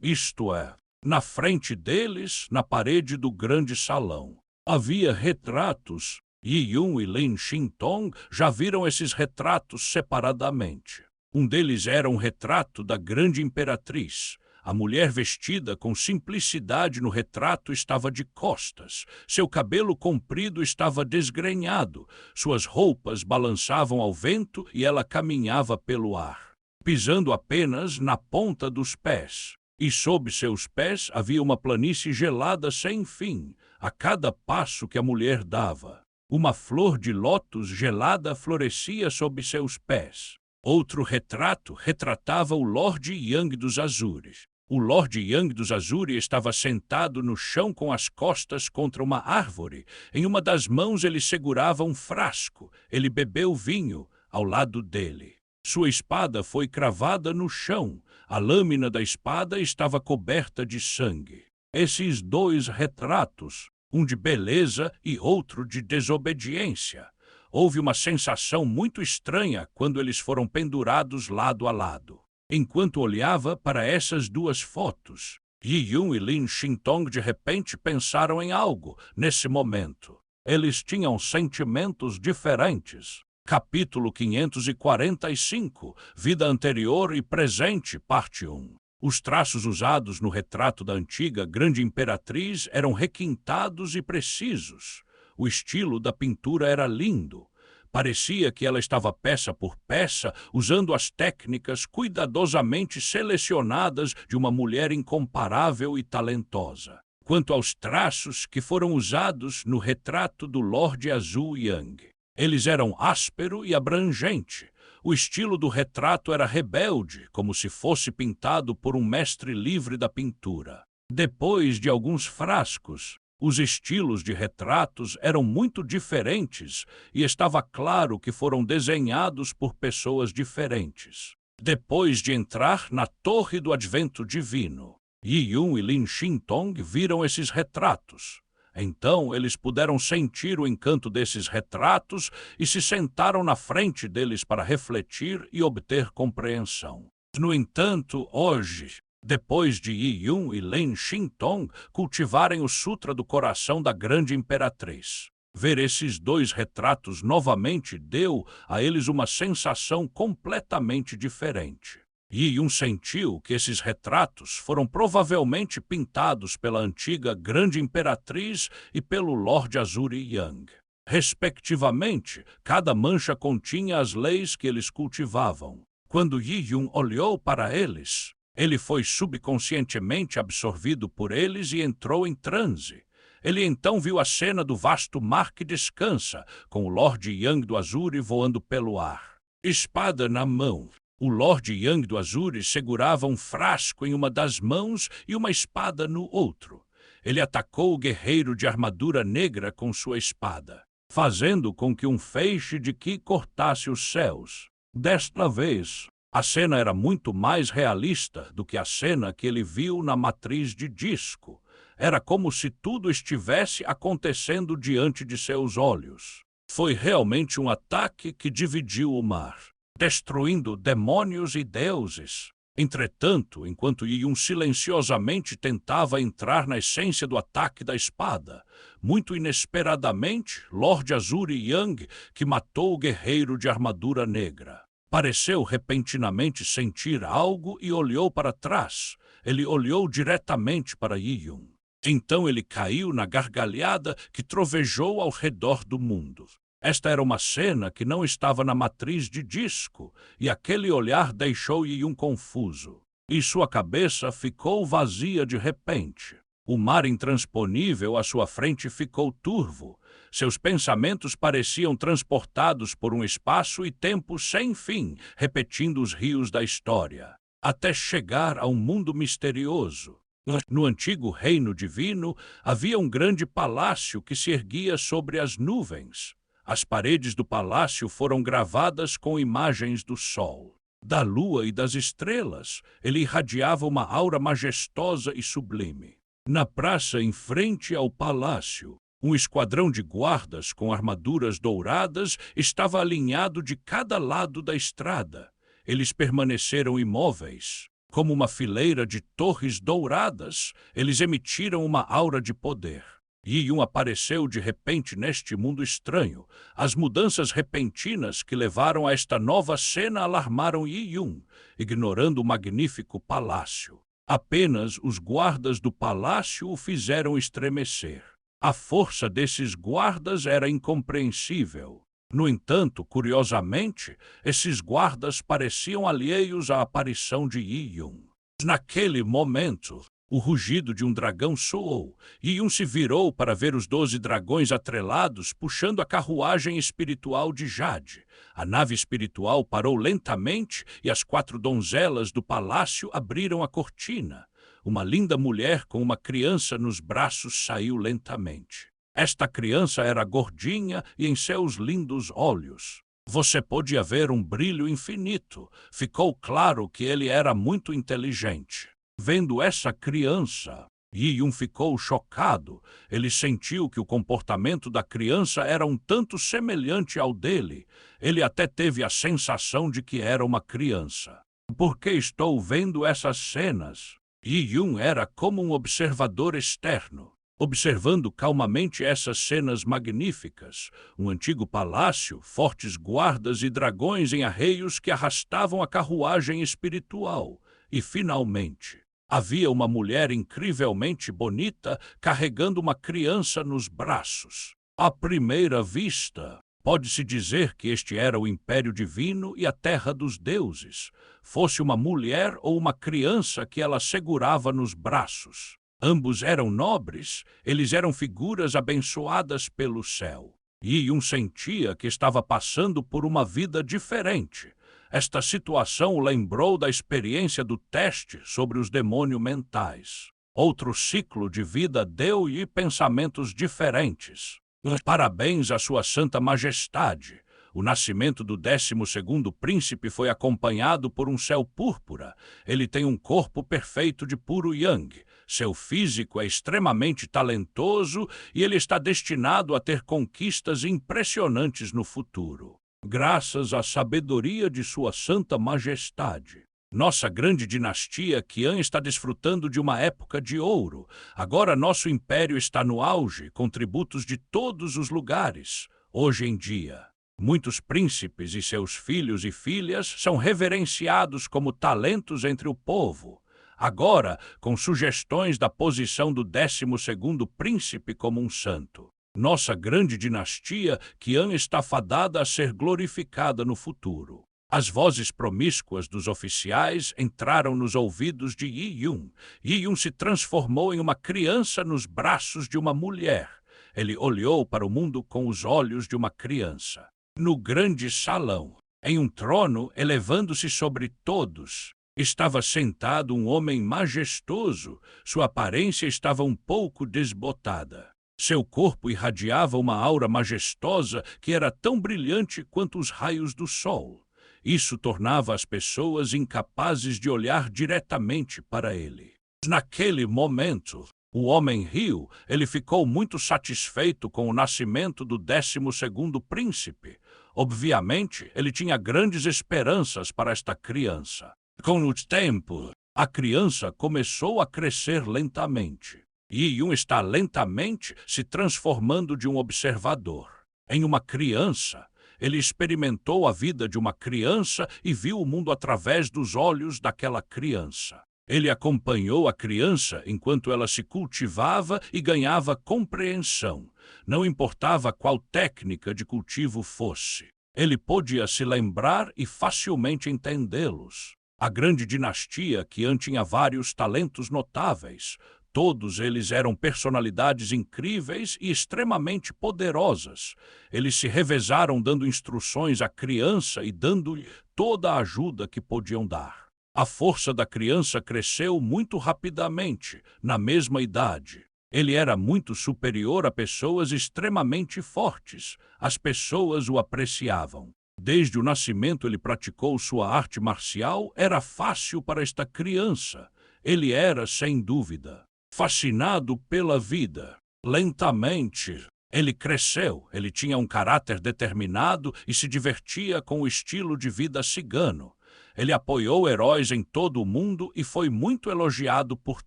Isto é, na frente deles, na parede do grande salão, havia retratos. Yi Yun e Lin Xintong já viram esses retratos separadamente. Um deles era um retrato da grande imperatriz. A mulher vestida com simplicidade no retrato estava de costas. Seu cabelo comprido estava desgrenhado. Suas roupas balançavam ao vento e ela caminhava pelo ar, pisando apenas na ponta dos pés. E sob seus pés havia uma planície gelada sem fim, a cada passo que a mulher dava. Uma flor de lótus gelada florescia sob seus pés. Outro retrato retratava o Lord Yang dos Azures. O Lord Yang dos Azures estava sentado no chão com as costas contra uma árvore. Em uma das mãos ele segurava um frasco. Ele bebeu vinho ao lado dele. Sua espada foi cravada no chão. A lâmina da espada estava coberta de sangue. Esses dois retratos, um de beleza e outro de desobediência. Houve uma sensação muito estranha quando eles foram pendurados lado a lado. Enquanto olhava para essas duas fotos, Yi Yun e Lin Xintong de repente pensaram em algo nesse momento. Eles tinham sentimentos diferentes. Capítulo 545, Vida Anterior e Presente, Parte 1. Os traços usados no retrato da antiga grande imperatriz eram requintados e precisos. O estilo da pintura era lindo. Parecia que ela estava peça por peça, usando as técnicas cuidadosamente selecionadas de uma mulher incomparável e talentosa. Quanto aos traços que foram usados no retrato do Lorde Azul Yang, eles eram áspero e abrangente. O estilo do retrato era rebelde, como se fosse pintado por um mestre livre da pintura. Depois de alguns frascos, os estilos de retratos eram muito diferentes e estava claro que foram desenhados por pessoas diferentes. Depois de entrar na Torre do Advento Divino, Yi Yun e Lin Xintong viram esses retratos. Então eles puderam sentir o encanto desses retratos e se sentaram na frente deles para refletir e obter compreensão. No entanto, hoje, depois de Yi Yun e Lin Xintong cultivarem o Sutra do Coração da Grande Imperatriz, ver esses dois retratos novamente deu a eles uma sensação completamente diferente. Yi Yun sentiu que esses retratos foram provavelmente pintados pela antiga Grande Imperatriz e pelo Lorde Azuri Yang. Respectivamente, cada mancha continha as leis que eles cultivavam. Quando Yi Yun olhou para eles, ele foi subconscientemente absorvido por eles e entrou em transe. Ele então viu a cena do vasto mar que descansa, com o Lorde Yang do Azure voando pelo ar. Espada na mão. O Lorde Yang do Azure segurava um frasco em uma das mãos e uma espada no outro. Ele atacou o guerreiro de armadura negra com sua espada, fazendo com que um feixe de Qi cortasse os céus. Desta vez, a cena era muito mais realista do que a cena que ele viu na matriz de disco. Era como se tudo estivesse acontecendo diante de seus olhos. Foi realmente um ataque que dividiu o mar, destruindo demônios e deuses. Entretanto, enquanto Yi Yun silenciosamente tentava entrar na essência do ataque da espada, muito inesperadamente, Lorde Azuri Yang, que matou o guerreiro de armadura negra, pareceu repentinamente sentir algo e olhou para trás. Ele olhou diretamente para Yi Yun. Então ele caiu na gargalhada que trovejou ao redor do mundo. Esta era uma cena que não estava na matriz de disco, e aquele olhar deixou Yi Yun confuso. E sua cabeça ficou vazia de repente. O mar intransponível à sua frente ficou turvo. Seus pensamentos pareciam transportados por um espaço e tempo sem fim, repetindo os rios da história, até chegar a um mundo misterioso. No antigo reino divino, havia um grande palácio que se erguia sobre as nuvens. As paredes do palácio foram gravadas com imagens do sol, da lua e das estrelas. Ele irradiava uma aura majestosa e sublime. Na praça em frente ao palácio, um esquadrão de guardas com armaduras douradas estava alinhado de cada lado da estrada. Eles permaneceram imóveis. Como uma fileira de torres douradas, eles emitiram uma aura de poder. Yi-Yun apareceu de repente neste mundo estranho. As mudanças repentinas que levaram a esta nova cena alarmaram Yi-Yun, ignorando o magnífico palácio. Apenas os guardas do palácio o fizeram estremecer. A força desses guardas era incompreensível. No entanto, curiosamente, esses guardas pareciam alheios à aparição de Yi-Yun. Naquele momento, o rugido de um dragão soou. Yi-Yun se virou para ver os 12 dragões atrelados puxando a carruagem espiritual de Jade. A nave espiritual parou lentamente e as 4 donzelas do palácio abriram a cortina. Uma linda mulher com uma criança nos braços saiu lentamente. Esta criança era gordinha e em seus lindos olhos você podia ver um brilho infinito. Ficou claro que ele era muito inteligente. Vendo essa criança, Yi-Yun ficou chocado. Ele sentiu que o comportamento da criança era um tanto semelhante ao dele. Ele até teve a sensação de que era uma criança. Por que estou vendo essas cenas? Yi-Yun era como um observador externo, observando calmamente essas cenas magníficas. Um antigo palácio, fortes guardas e dragões em arreios que arrastavam a carruagem espiritual. E, finalmente, havia uma mulher incrivelmente bonita carregando uma criança nos braços. À primeira vista, pode-se dizer que este era o Império Divino e a Terra dos Deuses. Fosse uma mulher ou uma criança que ela segurava nos braços. Ambos eram nobres, eles eram figuras abençoadas pelo céu. Yi-Yun sentia que estava passando por uma vida diferente. Esta situação o lembrou da experiência do teste sobre os demônios mentais. Outro ciclo de vida deu-lhe pensamentos diferentes. Parabéns à sua Santa Majestade. O nascimento do 12º príncipe foi acompanhado por um céu púrpura. Ele tem um corpo perfeito de puro yang. Seu físico é extremamente talentoso e ele está destinado a ter conquistas impressionantes no futuro. Graças à sabedoria de sua Santa Majestade. Nossa grande dinastia Qian está desfrutando de uma época de ouro. Agora nosso império está no auge, com tributos de todos os lugares. Hoje em dia, muitos príncipes e seus filhos e filhas são reverenciados como talentos entre o povo. Agora, com sugestões da posição do 12º príncipe como um santo. Nossa grande dinastia Qian está fadada a ser glorificada no futuro. As vozes promíscuas dos oficiais entraram nos ouvidos de Yi-Yun. Yi-Yun se transformou em uma criança nos braços de uma mulher. Ele olhou para o mundo com os olhos de uma criança. No grande salão, em um trono elevando-se sobre todos, estava sentado um homem majestoso. Sua aparência estava um pouco desbotada. Seu corpo irradiava uma aura majestosa que era tão brilhante quanto os raios do sol. Isso tornava as pessoas incapazes de olhar diretamente para ele. Naquele momento, o homem riu. Ele ficou muito satisfeito com o nascimento do 12º príncipe. Obviamente, ele tinha grandes esperanças para esta criança. Com o tempo, a criança começou a crescer lentamente. Yi-Yun está lentamente se transformando de um observador em uma criança. Ele experimentou a vida de uma criança e viu o mundo através dos olhos daquela criança. Ele acompanhou a criança enquanto ela se cultivava e ganhava compreensão. Não importava qual técnica de cultivo fosse. Ele podia se lembrar e facilmente entendê-los. A grande dinastia Qian tinha vários talentos notáveis. Todos eles eram personalidades incríveis e extremamente poderosas. Eles se revezaram dando instruções à criança e dando-lhe toda a ajuda que podiam dar. A força da criança cresceu muito rapidamente, na mesma idade. Ele era muito superior a pessoas extremamente fortes. As pessoas o apreciavam. Desde o nascimento ele praticou sua arte marcial. Era fácil para esta criança. Ele era, sem dúvida, fascinado pela vida. Lentamente, ele cresceu. Ele tinha um caráter determinado e se divertia com o estilo de vida cigano. Ele apoiou heróis em todo o mundo e foi muito elogiado por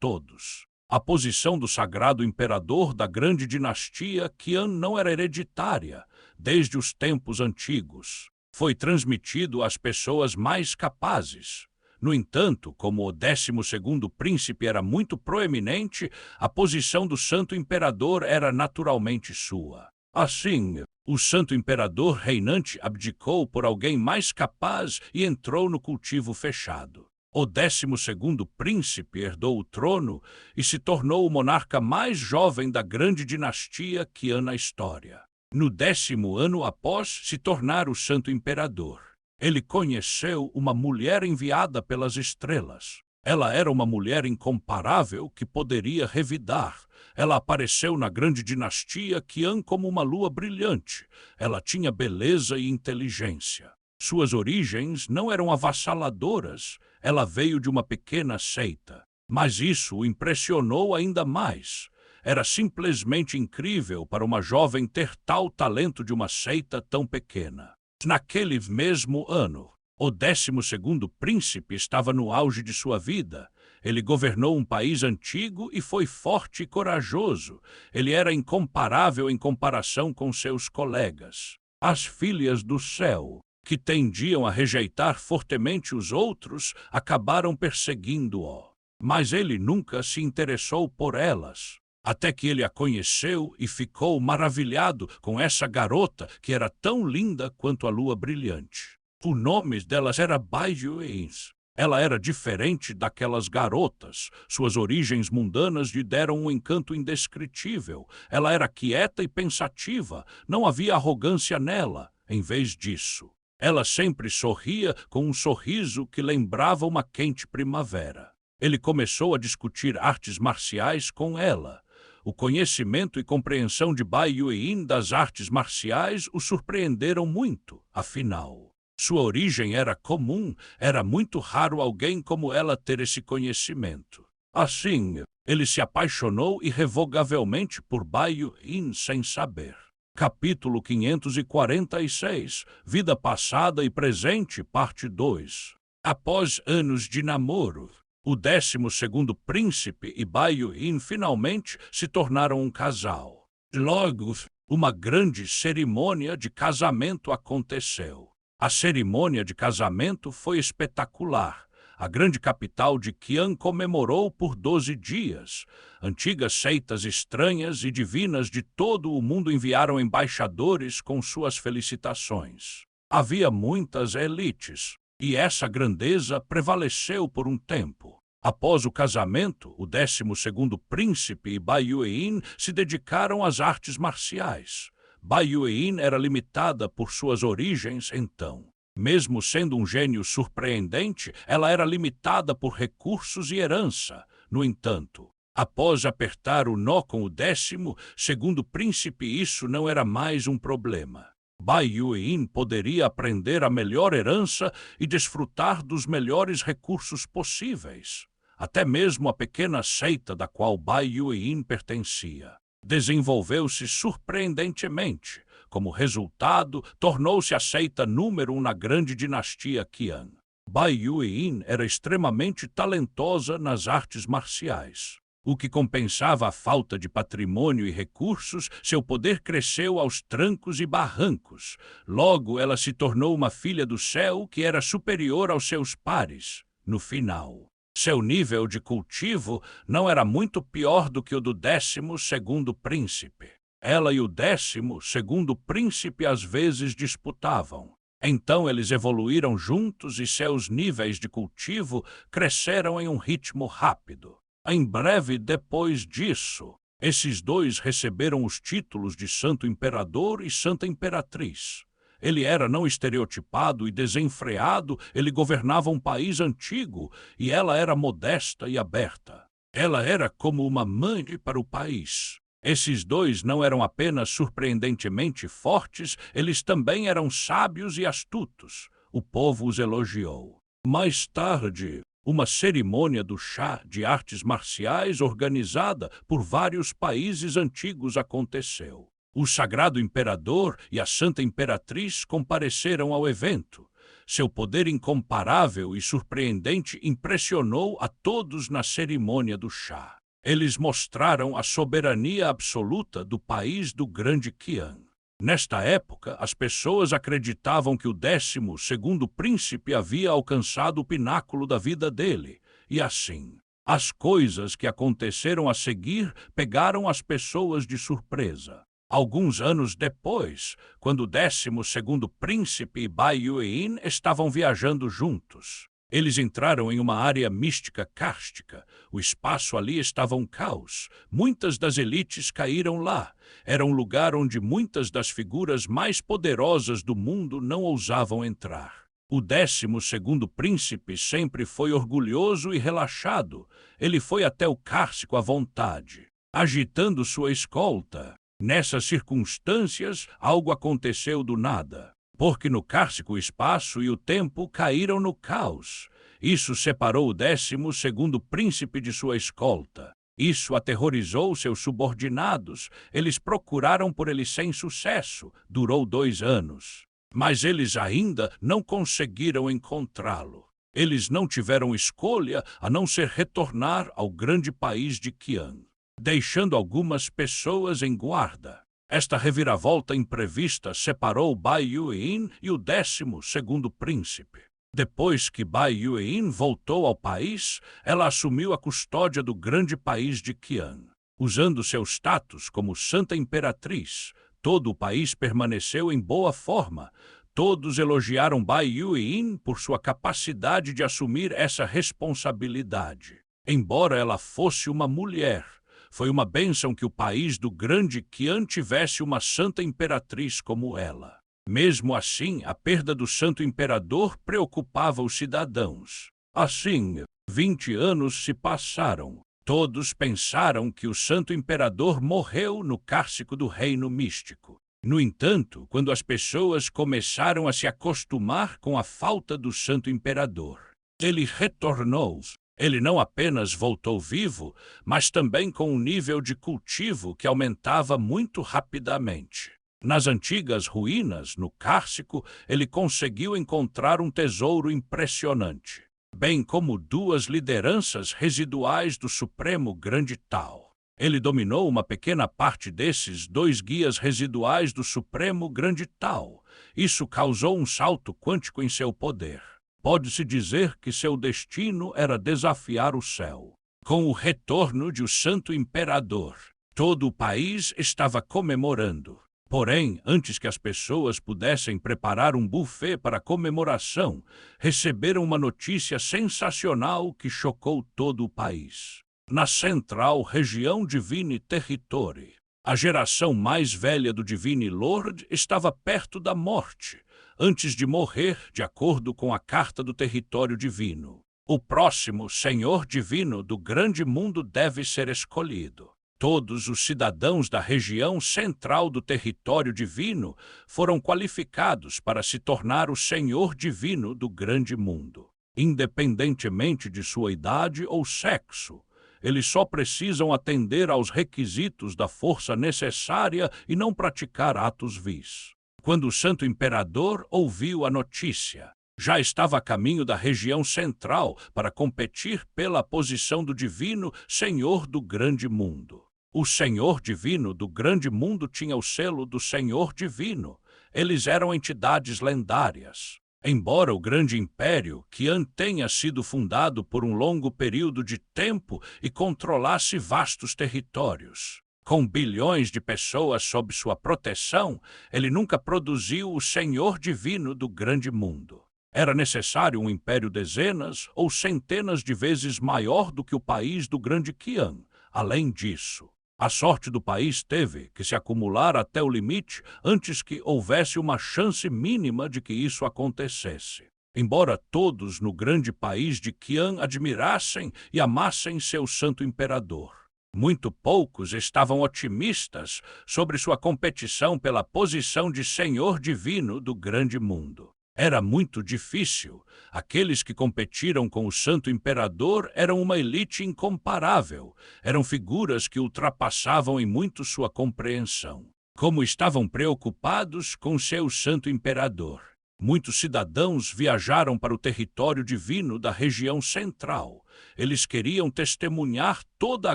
todos. A posição do sagrado imperador da grande dinastia Qian não era hereditária desde os tempos antigos. Foi transmitido às pessoas mais capazes. No entanto, como o 12º príncipe era muito proeminente, a posição do santo imperador era naturalmente sua. Assim, o santo imperador reinante abdicou por alguém mais capaz e entrou no cultivo fechado. O 12º príncipe herdou o trono e se tornou o monarca mais jovem da grande dinastia Qian na história. No 10º ano após se tornar o santo imperador, ele conheceu uma mulher enviada pelas estrelas. Ela era uma mulher incomparável que poderia revidar. Ela apareceu na grande dinastia Qian como uma lua brilhante. Ela tinha beleza e inteligência. Suas origens não eram avassaladoras. Ela veio de uma pequena seita. Mas isso o impressionou ainda mais. Era simplesmente incrível para uma jovem ter tal talento de uma seita tão pequena. Naquele mesmo ano, o 12º príncipe estava no auge de sua vida. Ele governou um país antigo e foi forte e corajoso. Ele era incomparável em comparação com seus colegas. As filhas do céu, que tendiam a rejeitar fortemente os outros, acabaram perseguindo-o. Mas ele nunca se interessou por elas, até que ele a conheceu e ficou maravilhado com essa garota que era tão linda quanto a lua brilhante. O nome delas era Bai Yuan. Ela era diferente daquelas garotas. Suas origens mundanas lhe deram um encanto indescritível. Ela era quieta e pensativa. Não havia arrogância nela. Em vez disso, ela sempre sorria com um sorriso que lembrava uma quente primavera. Ele começou a discutir artes marciais com ela. O conhecimento e compreensão de Bai Yuan das artes marciais o surpreenderam muito. Afinal, sua origem era comum. Era muito raro alguém como ela ter esse conhecimento. Assim, ele se apaixonou irrevogavelmente por Bai Yuan sem saber. Capítulo 546, Vida Passada e Presente, Parte 2. Após anos de namoro, o 12º príncipe e Bai Yuan finalmente se tornaram um casal. Logo, uma grande cerimônia de casamento aconteceu. A cerimônia de casamento foi espetacular. A grande capital de Qian comemorou por 12 dias. Antigas seitas estranhas e divinas de todo o mundo enviaram embaixadores com suas felicitações. Havia muitas elites, e essa grandeza prevaleceu por um tempo. Após o casamento, o 12º príncipe e Bai Yuan se dedicaram às artes marciais. Bai Yuan era limitada por suas origens, então. Mesmo sendo um gênio surpreendente, ela era limitada por recursos e herança. No entanto, após apertar o nó com o 12º príncipe, isso não era mais um problema. Bai Yuan poderia aprender a melhor herança e desfrutar dos melhores recursos possíveis. Até mesmo a pequena seita da qual Bai Yuan pertencia desenvolveu-se surpreendentemente. Como resultado, tornou-se a seita número 1 na grande dinastia Qian. Bai Yuan era extremamente talentosa nas artes marciais. O que compensava a falta de patrimônio e recursos, seu poder cresceu aos trancos e barrancos. Logo, ela se tornou uma filha do céu que era superior aos seus pares. No final, seu nível de cultivo não era muito pior do que o do 12º príncipe. Ela e o 12º príncipe às vezes disputavam. Então eles evoluíram juntos e seus níveis de cultivo cresceram em um ritmo rápido. Em breve depois disso, esses dois receberam os títulos de Santo Imperador e Santa Imperatriz. Ele era não estereotipado e desenfreado, ele governava um país antigo, e ela era modesta e aberta. Ela era como uma mãe para o país. Esses dois não eram apenas surpreendentemente fortes, eles também eram sábios e astutos. O povo os elogiou. Mais tarde, uma cerimônia do chá de artes marciais organizada por vários países antigos aconteceu. O sagrado imperador e a santa imperatriz compareceram ao evento. Seu poder incomparável e surpreendente impressionou a todos na cerimônia do chá. Eles mostraram a soberania absoluta do país do Grande Qian. Nesta época, as pessoas acreditavam que o 12º príncipe havia alcançado o pináculo da vida dele, e assim, as coisas que aconteceram a seguir pegaram as pessoas de surpresa. Alguns anos depois, quando o 12º príncipe e Bai Yueyin estavam viajando juntos, eles entraram em uma área mística cárstica. O espaço ali estava um caos. Muitas das elites caíram lá. Era um lugar onde muitas das figuras mais poderosas do mundo não ousavam entrar. O 12º príncipe sempre foi orgulhoso e relaxado. Ele foi até o cárcere à vontade, agitando sua escolta. Nessas circunstâncias, algo aconteceu do nada. Porque no cárcere o espaço e o tempo caíram no caos. Isso separou o 12º príncipe de sua escolta. Isso aterrorizou seus subordinados. Eles procuraram por ele sem sucesso. Durou 2 anos. Mas eles ainda não conseguiram encontrá-lo. Eles não tiveram escolha a não ser retornar ao grande país de Qian, deixando algumas pessoas em guarda. Esta reviravolta imprevista separou Bai Yueyin e o 12º príncipe. Depois que Bai Yueyin voltou ao país, ela assumiu a custódia do grande país de Qian. Usando seu status como Santa Imperatriz, todo o país permaneceu em boa forma. Todos elogiaram Bai Yueyin por sua capacidade de assumir essa responsabilidade. Embora ela fosse uma mulher, foi uma bênção que o país do grande Qian tivesse uma santa imperatriz como ela. Mesmo assim, a perda do santo imperador preocupava os cidadãos. Assim, 20 anos se passaram. Todos pensaram que o santo imperador morreu no cárcere do reino místico. No entanto, quando as pessoas começaram a se acostumar com a falta do santo imperador, ele retornou. Ele não apenas voltou vivo, mas também com um nível de cultivo que aumentava muito rapidamente. Nas antigas ruínas, no Cárcico, ele conseguiu encontrar um tesouro impressionante, bem como 2 lideranças residuais do Supremo Grande Tao. Ele dominou uma pequena parte desses 2 guias residuais do Supremo Grande Tao. Isso causou um salto quântico em seu poder. Pode-se dizer que seu destino era desafiar o céu. Com o retorno de o Santo Imperador, todo o país estava comemorando. Porém, antes que as pessoas pudessem preparar um buffet para a comemoração, receberam uma notícia sensacional que chocou todo o país. Na central região Divine Territory, a geração mais velha do Divine Lord estava perto da morte, antes de morrer, de acordo com a Carta do Território Divino. O próximo Senhor Divino do grande mundo deve ser escolhido. Todos os cidadãos da região central do território divino foram qualificados para se tornar o Senhor Divino do grande mundo. Independentemente de sua idade ou sexo, eles só precisam atender aos requisitos da força necessária e não praticar atos vis. Quando o Santo Imperador ouviu a notícia, já estava a caminho da região central para competir pela posição do divino Senhor do grande mundo. O Senhor Divino do grande mundo tinha o selo do Senhor Divino. Eles eram entidades lendárias. Embora o grande império Qian tenha sido fundado por um longo período de tempo e controlasse vastos territórios, com bilhões de pessoas sob sua proteção, ele nunca produziu o Senhor Divino do grande mundo. Era necessário um império dezenas ou centenas de vezes maior do que o país do grande Qian. Além disso, A sorte do país teve que se acumular até o limite antes que houvesse uma chance mínima de que isso acontecesse. Embora todos no grande país de Qian admirassem e amassem seu santo imperador, muito poucos estavam otimistas sobre sua competição pela posição de senhor divino do grande mundo. Era muito difícil. Aqueles que competiram com o santo imperador eram uma elite incomparável. Eram figuras que ultrapassavam em muito sua compreensão. Como estavam preocupados com seu santo imperador. Muitos cidadãos viajaram para o território divino da região central. Eles queriam testemunhar toda a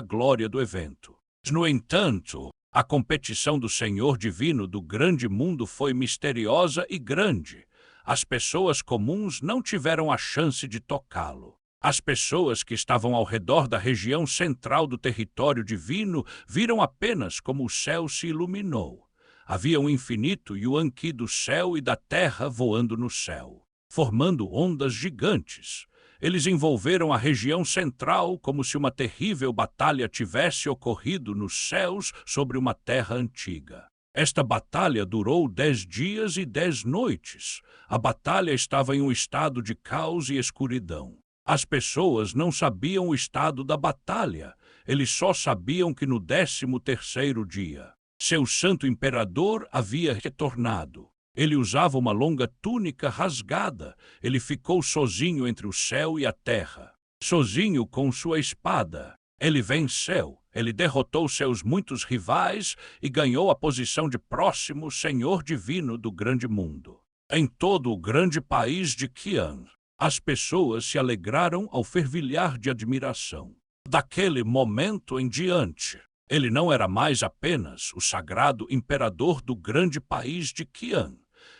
glória do evento. No entanto, a competição do Senhor divino do grande mundo foi misteriosa e grande. As pessoas comuns não tiveram a chance de tocá-lo. As pessoas que estavam ao redor da região central do território divino viram apenas como o céu se iluminou. Havia um infinito yuan-qi do céu e da terra voando no céu, formando ondas gigantes. Eles envolveram a região central como se uma terrível batalha tivesse ocorrido nos céus sobre uma terra antiga. Esta batalha durou 10 dias e 10 noites. A batalha estava em um estado de caos e escuridão. As pessoas não sabiam o estado da batalha. Eles só sabiam que no 13º dia, seu santo imperador havia retornado. Ele usava uma longa túnica rasgada. Ele ficou sozinho entre o céu e a terra. Sozinho com sua espada. Ele venceu. Ele derrotou seus muitos rivais e ganhou a posição de próximo senhor divino do grande mundo. Em todo o grande país de Qian, as pessoas se alegraram ao fervilhar de admiração. Daquele momento em diante, ele não era mais apenas o sagrado imperador do grande país de Qian.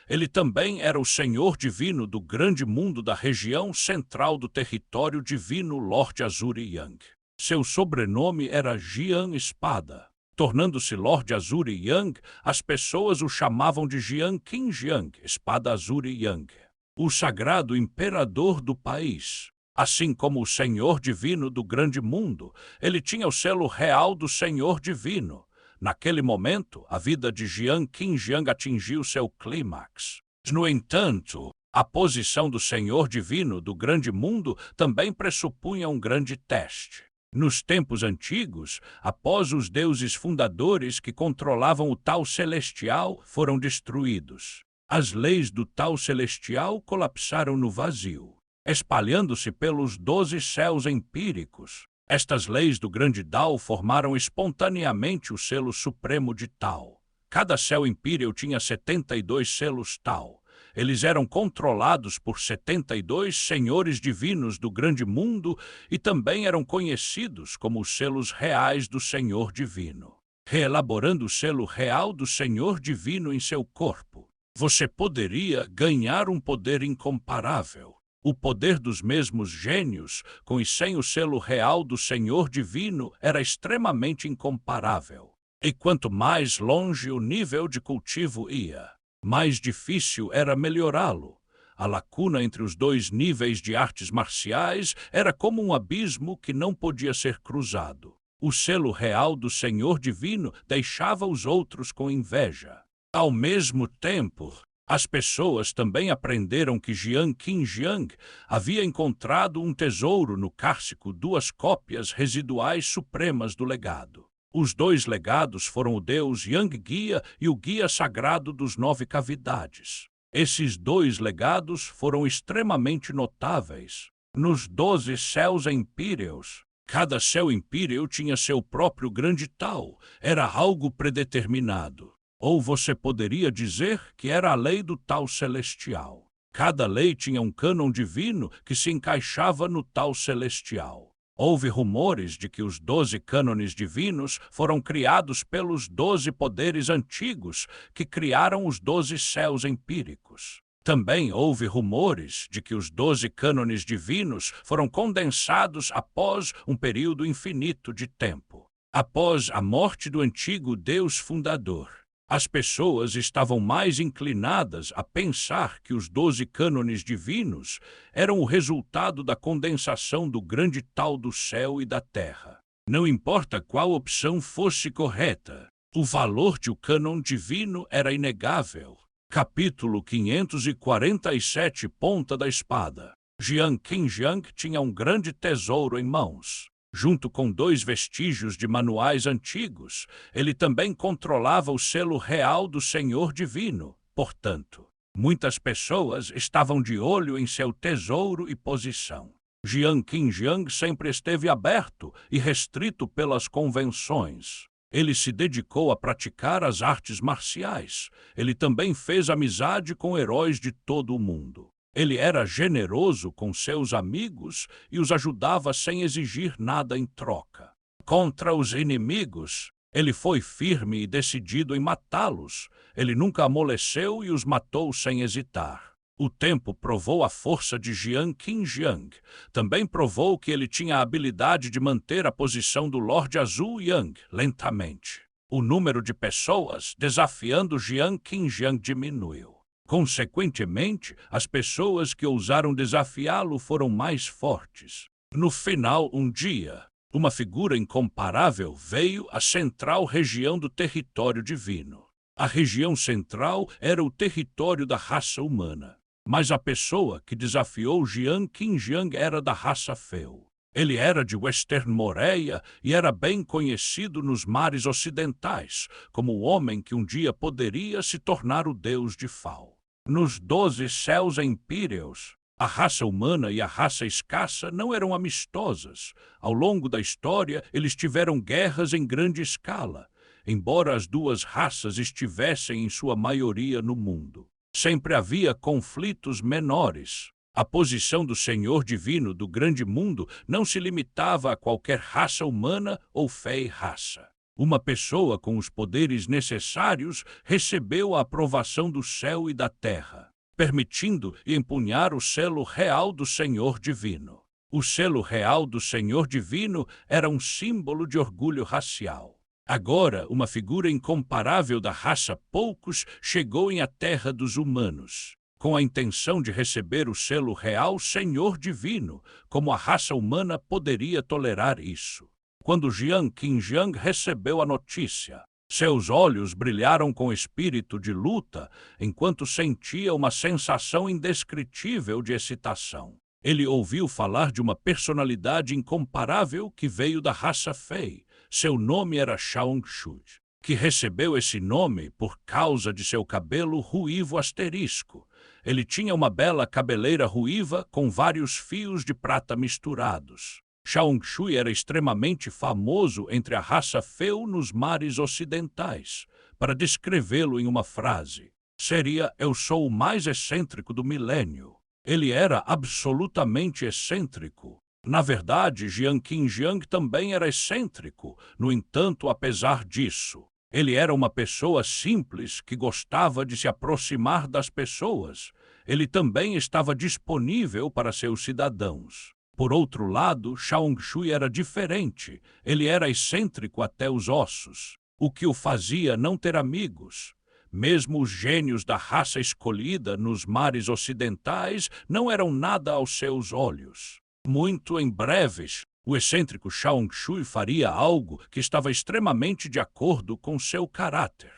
Ele também era o senhor divino do grande mundo da região central do território divino Lord Azuri Yang. Seu sobrenome era Jian Espada. Tornando-se Lord Azuri Yang, as pessoas o chamavam de Jian Qinjiang, Espada Azuri Yang, o sagrado imperador do país. Assim como o Senhor Divino do grande mundo, ele tinha o selo real do Senhor Divino. Naquele momento, a vida de Jian Qinjiang atingiu seu clímax. No entanto, a posição do Senhor Divino do grande mundo também pressupunha um grande teste. Nos tempos antigos, após os deuses fundadores que controlavam o Tao Celestial foram destruídos, as leis do Tao Celestial colapsaram no vazio, espalhando-se pelos 12 céus empíricos. Estas leis do grande Tao formaram espontaneamente o selo supremo de Tao. Cada céu empíreo tinha 72 selos Tao. Eles eram controlados por 72 senhores divinos do grande mundo e também eram conhecidos como os selos reais do Senhor Divino. Reelaborando o selo real do Senhor Divino em seu corpo, você poderia ganhar um poder incomparável. O poder dos mesmos gênios, com e sem o selo real do Senhor Divino, era extremamente incomparável. E quanto mais longe o nível de cultivo ia, mais difícil era melhorá-lo. A lacuna entre os dois níveis de artes marciais era como um abismo que não podia ser cruzado. O selo real do Senhor Divino deixava os outros com inveja. Ao mesmo tempo, as pessoas também aprenderam que Jian Qinjiang havia encontrado um tesouro no Cárcico, 2 cópias residuais supremas do legado. Os 2 legados foram o deus Yang Guia e o guia sagrado dos 9 cavidades. Esses 2 legados foram extremamente notáveis. Nos 12 céus empíreos, cada céu empíreo tinha seu próprio grande Tao, era algo predeterminado. Ou você poderia dizer que era a lei do Tao Celestial. Cada lei tinha um cânon divino que se encaixava no Tao Celestial. Houve rumores de que os 12 cânones divinos foram criados pelos 12 poderes antigos que criaram os 12 céus empíricos. Também houve rumores de que os 12 cânones divinos foram condensados após um período infinito de tempo. Após a morte do antigo Deus fundador, as pessoas estavam mais inclinadas a pensar que os 12 cânones divinos eram o resultado da condensação do grande Tao do céu e da terra. Não importa qual opção fosse correta, o valor de o cânon divino era inegável. Capítulo 547 Ponta da Espada. Jiang Qinjiang tinha um grande tesouro em mãos. Junto com 2 vestígios de manuais antigos, ele também controlava o selo real do Senhor Divino. Portanto, muitas pessoas estavam de olho em seu tesouro e posição. Jiang Qinjiang sempre esteve aberto e restrito pelas convenções. Ele se dedicou a praticar as artes marciais. Ele também fez amizade com heróis de todo o mundo. Ele era generoso com seus amigos e os ajudava sem exigir nada em troca. Contra os inimigos, ele foi firme e decidido em matá-los. Ele nunca amoleceu e os matou sem hesitar. O tempo provou a força de Jiang Qinjiang. Também provou que ele tinha a habilidade de manter a posição do Lorde Azul Yang lentamente. O número de pessoas desafiando Jiang Qinjiang diminuiu. Consequentemente, as pessoas que ousaram desafiá-lo foram mais fortes. No final, um dia, uma figura incomparável veio à central região do território divino. A região central era o território da raça humana. Mas a pessoa que desafiou Jiang Qinjiang era da raça Feu. Ele era de Western Moreia e era bem conhecido nos mares ocidentais, como o homem que um dia poderia se tornar o deus de Fao. Nos 12 céus empíreos, a raça humana e a raça escassa não eram amistosas. Ao longo da história, eles tiveram guerras em grande escala, embora as duas raças estivessem em sua maioria no mundo. Sempre havia conflitos menores. A posição do Senhor Divino do grande mundo não se limitava a qualquer raça humana ou fei raça. Uma pessoa com os poderes necessários recebeu a aprovação do céu e da terra, permitindo empunhar o selo real do Senhor Divino. O selo real do Senhor Divino era um símbolo de orgulho racial. Agora, uma figura incomparável da raça Poucos chegou em a terra dos humanos, com a intenção de receber o selo real Senhor Divino. Como a raça humana poderia tolerar isso? Quando Jiang Qinjiang recebeu a notícia, seus olhos brilharam com espírito de luta, enquanto sentia uma sensação indescritível de excitação. Ele ouviu falar de uma personalidade incomparável que veio da raça Fei. Seu nome era Shaongshui, que recebeu esse nome por causa de seu cabelo ruivo asterisco. Ele tinha uma bela cabeleira ruiva com vários fios de prata misturados. Shaongshui era extremamente famoso entre a raça Feu nos mares ocidentais. Para descrevê-lo em uma frase, seria: eu sou o mais excêntrico do milênio. Ele era absolutamente excêntrico. Na verdade, Jiang Qinjiang também era excêntrico. No entanto, apesar disso, ele era uma pessoa simples que gostava de se aproximar das pessoas. Ele também estava disponível para seus cidadãos. Por outro lado, Shaongshui era diferente. Ele era excêntrico até os ossos, o que o fazia não ter amigos. Mesmo os gênios da raça escolhida nos mares ocidentais não eram nada aos seus olhos. Muito em breves, o excêntrico Shaongshui faria algo que estava extremamente de acordo com seu caráter.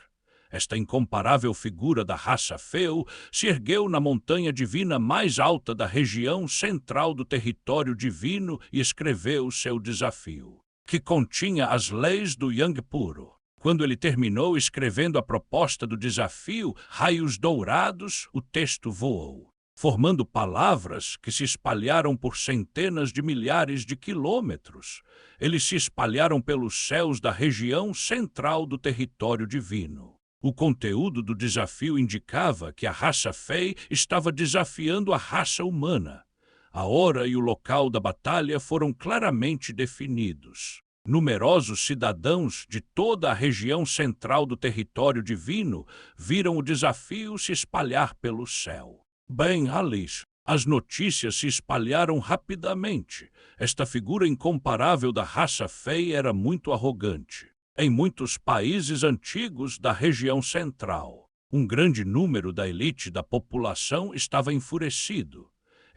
Esta incomparável figura da raça Feu se ergueu na montanha divina mais alta da região central do território divino e escreveu seu desafio, que continha as leis do Yang puro. Quando ele terminou escrevendo a proposta do desafio, raios dourados, o texto voou, formando palavras que se espalharam por centenas de milhares de quilômetros. Eles se espalharam pelos céus da região central do território divino. O conteúdo do desafio indicava que a raça Fei estava desafiando a raça humana. A hora e o local da batalha foram claramente definidos. Numerosos cidadãos de toda a região central do território divino viram o desafio se espalhar pelo céu. Bem, Alice, as notícias se espalharam rapidamente. Esta figura incomparável da raça Fei era muito arrogante. Em muitos países antigos da região central, um grande número da elite da população estava enfurecido.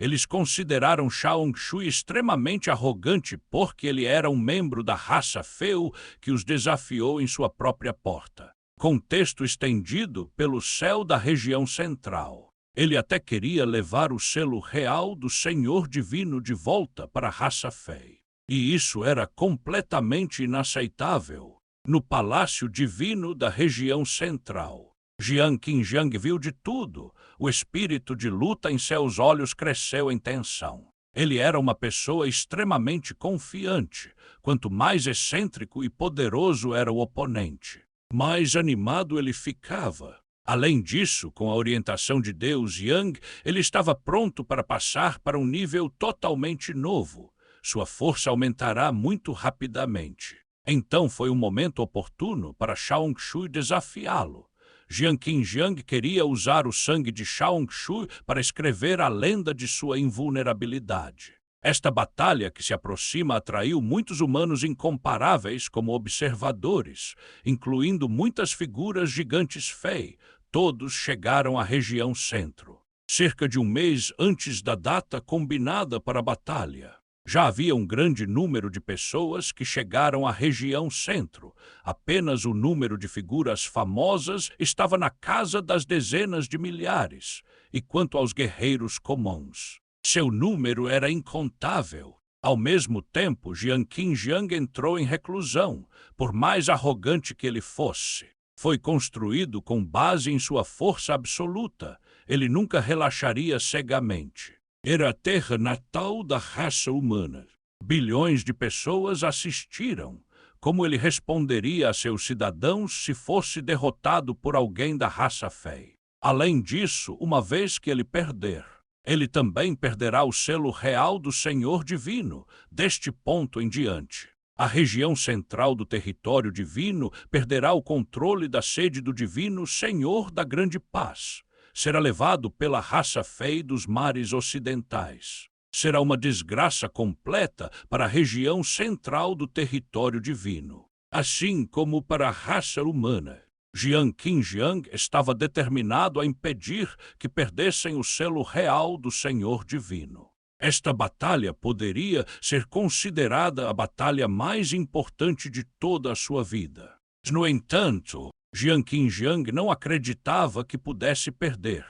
Eles consideraram Shaung Shui extremamente arrogante porque ele era um membro da raça Feu que os desafiou em sua própria porta. Contexto estendido pelo céu da região central. Ele até queria levar o selo real do Senhor Divino de volta para a raça Fei. E isso era completamente inaceitável. No Palácio Divino da região central, Jiang Qinjiang viu de tudo. O espírito de luta em seus olhos cresceu em tensão. Ele era uma pessoa extremamente confiante. Quanto mais excêntrico e poderoso era o oponente, mais animado ele ficava. Além disso, com a orientação de Deus Yang, ele estava pronto para passar para um nível totalmente novo. Sua força aumentará muito rapidamente. Então foi um momento oportuno para Shaung Shui desafiá-lo. Jiang Qinjiang queria usar o sangue de Shaung Shui para escrever a lenda de sua invulnerabilidade. Esta batalha que se aproxima atraiu muitos humanos incomparáveis como observadores, incluindo muitas figuras gigantes Fei. Todos chegaram à região centro, cerca de um mês antes da data combinada para a batalha. Já havia um grande número de pessoas que chegaram à região centro. Apenas o número de figuras famosas estava na casa das dezenas de milhares. E quanto aos guerreiros comuns, seu número era incontável. Ao mesmo tempo, Jiang Qinjiang entrou em reclusão, por mais arrogante que ele fosse. Foi construído com base em sua força absoluta. Ele nunca relaxaria cegamente. Era a terra natal da raça humana. Bilhões de pessoas assistiram. Como ele responderia a seus cidadãos se fosse derrotado por alguém da raça Fei? Além disso, uma vez que ele perder, ele também perderá o selo real do Senhor Divino. Deste ponto em diante, a região central do território divino perderá o controle da sede do divino Senhor da Grande Paz. Será levado pela raça Fei dos mares ocidentais. Será uma desgraça completa para a região central do território divino, assim como para a raça humana. Jiang Qinjiang estava determinado a impedir que perdessem o selo real do Senhor Divino. Esta batalha poderia ser considerada a batalha mais importante de toda a sua vida. No entanto, Jiang Qinjiang não acreditava que pudesse perder.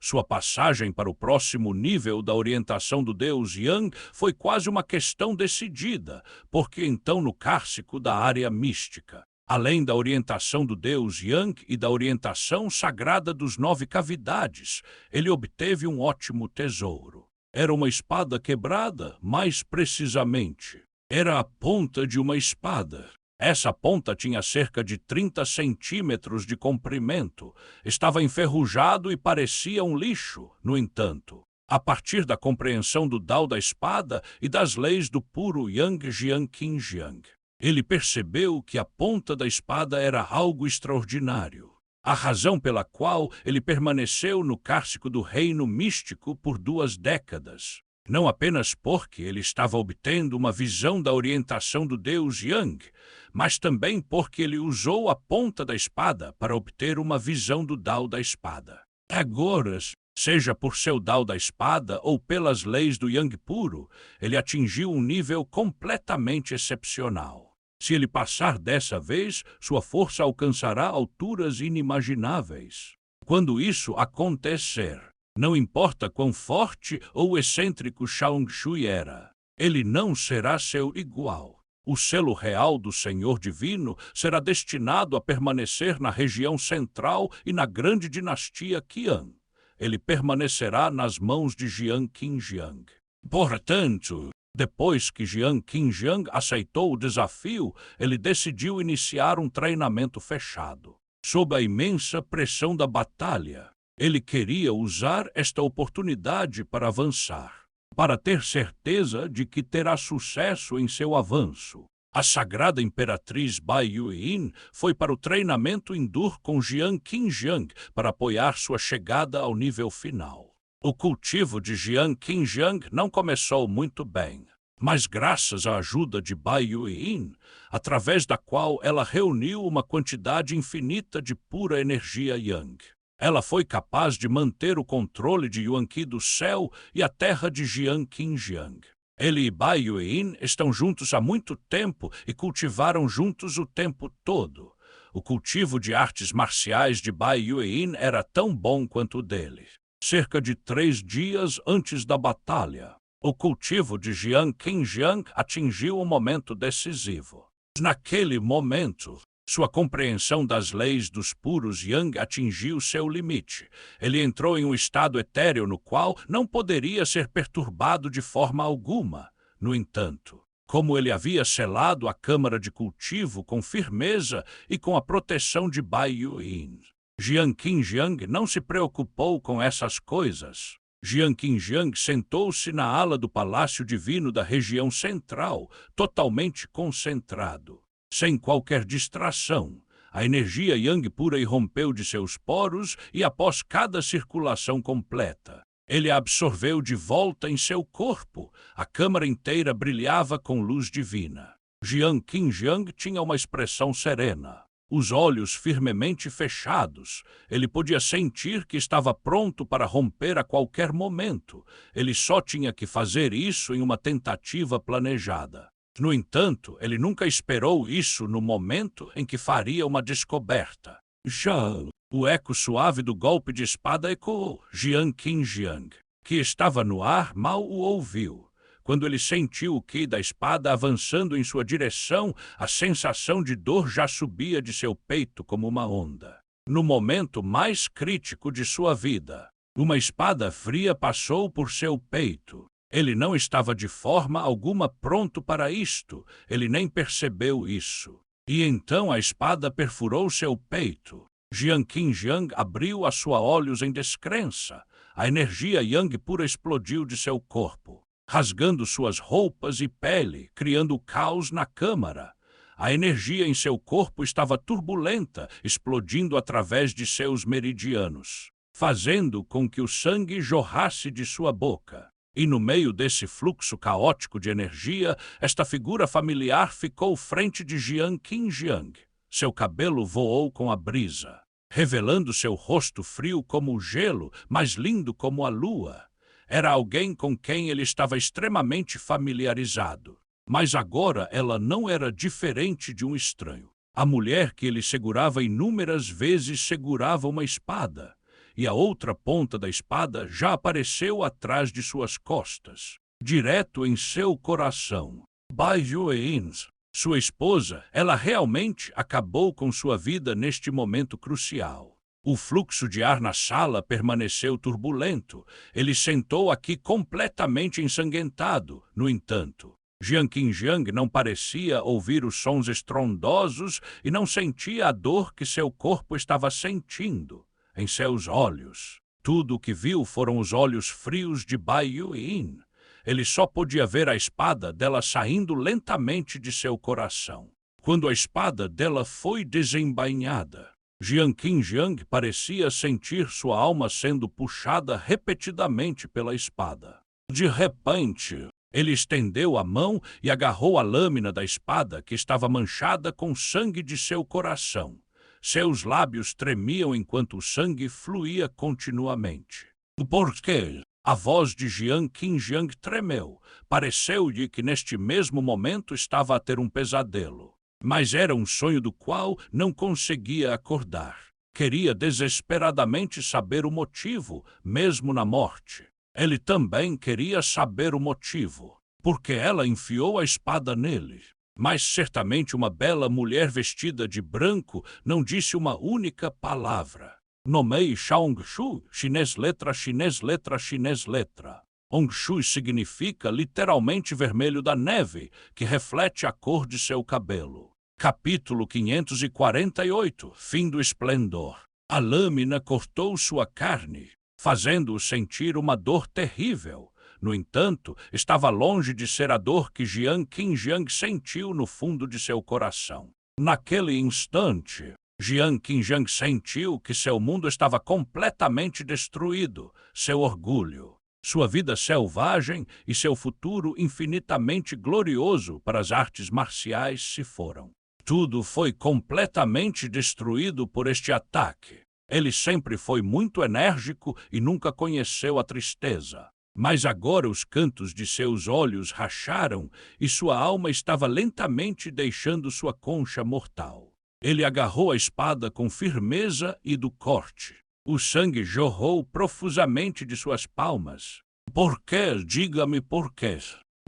Sua passagem para o próximo nível da orientação do deus Yang foi quase uma questão decidida, porque então no cárcico da área mística, além da orientação do deus Yang e da orientação sagrada dos 9 cavidades, ele obteve um ótimo tesouro. Era uma espada quebrada, mais precisamente. Era a ponta de uma espada. Essa ponta tinha cerca de 30 centímetros de comprimento. Estava enferrujado e parecia um lixo. No entanto, a partir da compreensão do Dao da espada e das leis do puro Yang Jiang Qinjiang, ele percebeu que a ponta da espada era algo extraordinário. A razão pela qual ele permaneceu no cárcico do reino místico por 2 décadas. Não apenas porque ele estava obtendo uma visão da orientação do deus Yang, mas também porque ele usou a ponta da espada para obter uma visão do Dao da espada. Agora, seja por seu Dao da espada ou pelas leis do Yang puro, ele atingiu um nível completamente excepcional. Se ele passar dessa vez, sua força alcançará alturas inimagináveis. Quando isso acontecer, não importa quão forte ou excêntrico Shaung Shui era, ele não será seu igual. O selo real do Senhor Divino será destinado a permanecer na região central e na grande dinastia Qian. Ele permanecerá nas mãos de Jiang Qinjiang. Portanto, depois que Jiang Qinjiang aceitou o desafio, ele decidiu iniciar um treinamento fechado. Sob a imensa pressão da batalha, ele queria usar esta oportunidade para avançar, para ter certeza de que terá sucesso em seu avanço. A sagrada imperatriz Bai Yueyin foi para o treinamento Indur com Jiang Qinjiang para apoiar sua chegada ao nível final. O cultivo de Jiang Qinjiang não começou muito bem, mas graças à ajuda de Bai Yueyin, através da qual ela reuniu uma quantidade infinita de pura energia Yang, Ela foi capaz de manter o controle de Yuan Qi do céu e a terra de Jiang Qinjiang. Ele e Bai Yueyin estão juntos há muito tempo e cultivaram juntos o tempo todo. O cultivo de artes marciais de Bai Yueyin era tão bom quanto o dele. Cerca de 3 dias antes da batalha, o cultivo de Jiang Qinjiang atingiu um momento decisivo. Naquele momento, sua compreensão das leis dos puros Yang atingiu seu limite. Ele entrou em um estado etéreo no qual não poderia ser perturbado de forma alguma. No entanto, como ele havia selado a câmara de cultivo com firmeza e com a proteção de Bai Yueyin, Jiang Qinjiang não se preocupou com essas coisas. Jiang Qinjiang sentou-se na ala do Palácio Divino da região central, totalmente concentrado. Sem qualquer distração, a energia Yang pura irrompeu de seus poros e, após cada circulação completa, ele a absorveu de volta em seu corpo. A câmara inteira brilhava com luz divina. Jiang Qinjiang tinha uma expressão serena, os olhos firmemente fechados. Ele podia sentir que estava pronto para romper a qualquer momento. Ele só tinha que fazer isso em uma tentativa planejada. No entanto, ele nunca esperou isso no momento em que faria uma descoberta. Já o eco suave do golpe de espada ecoou. Jiang Qinjiang, que estava no ar, mal o ouviu. Quando ele sentiu o qi da espada avançando em sua direção, a sensação de dor já subia de seu peito como uma onda. No momento mais crítico de sua vida, uma espada fria passou por seu peito. Ele não estava de forma alguma pronto para isto, ele nem percebeu isso. E então a espada perfurou seu peito. Jiang Qinjiang abriu a sua olhos em descrença. A energia Yang pura explodiu de seu corpo, rasgando suas roupas e pele, criando caos na câmara. A energia em seu corpo estava turbulenta, explodindo através de seus meridianos, fazendo com que o sangue jorrasse de sua boca. E no meio desse fluxo caótico de energia, esta figura familiar ficou frente de Jiang Qinjiang. Seu cabelo voou com a brisa, revelando seu rosto frio como o gelo, mas lindo como a lua. Era alguém com quem ele estava extremamente familiarizado. Mas agora ela não era diferente de um estranho. A mulher que ele segurava inúmeras vezes segurava uma espada, e a outra ponta da espada já apareceu atrás de suas costas, direto em seu coração. Bai Yueyin, sua esposa, ela realmente acabou com sua vida neste momento crucial. O fluxo de ar na sala permaneceu turbulento. Ele sentou aqui completamente ensanguentado. No entanto, Jiang Qinjiang não parecia ouvir os sons estrondosos e não sentia a dor que seu corpo estava sentindo. Em seus olhos, tudo o que viu foram os olhos frios de Bai Yueyin. Ele só podia ver a espada dela saindo lentamente de seu coração. Quando a espada dela foi desembainhada, Jiang Qinjiang parecia sentir sua alma sendo puxada repetidamente pela espada. De repente, ele estendeu a mão e agarrou a lâmina da espada que estava manchada com sangue de seu coração. Seus lábios tremiam enquanto o sangue fluía continuamente. Por quê? A voz de Jiang Qinjiang tremeu. Pareceu-lhe que neste mesmo momento estava a ter um pesadelo. Mas era um sonho do qual não conseguia acordar. Queria desesperadamente saber o motivo, mesmo na morte. Ele também queria saber o motivo, porque ela enfiou a espada nele. Mas certamente uma bela mulher vestida de branco não disse uma única palavra. Nomei Shaongshu, chinês letra, chinês letra, chinês letra. Hongshu significa literalmente vermelho da neve, que reflete a cor de seu cabelo. Capítulo 548, Fim do Esplendor. A lâmina cortou sua carne, fazendo-o sentir uma dor terrível. No entanto, estava longe de ser a dor que Jiang Qinjiang sentiu no fundo de seu coração. Naquele instante, Jiang Qinjiang sentiu que seu mundo estava completamente destruído, seu orgulho, sua vida selvagem e seu futuro infinitamente glorioso para as artes marciais se foram. Tudo foi completamente destruído por este ataque. Ele sempre foi muito enérgico e nunca conheceu a tristeza. Mas agora os cantos de seus olhos racharam e sua alma estava lentamente deixando sua concha mortal. Ele agarrou a espada com firmeza e do corte. O sangue jorrou profusamente de suas palmas. Por quê? Diga-me por quê.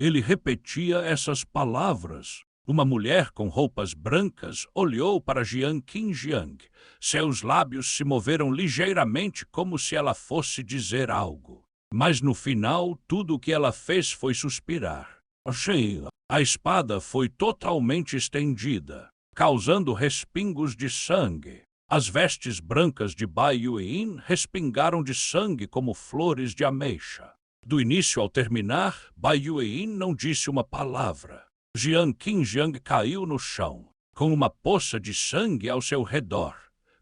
Ele repetia essas palavras. Uma mulher com roupas brancas olhou para Jiang Qinjiang. Seus lábios se moveram ligeiramente como se ela fosse dizer algo. Mas no final, tudo o que ela fez foi suspirar. A espada foi totalmente estendida, causando respingos de sangue. As vestes brancas de Bai Yueyin respingaram de sangue como flores de ameixa. Do início ao terminar, Bai Yueyin não disse uma palavra. Jiang Qinjiang caiu no chão, com uma poça de sangue ao seu redor.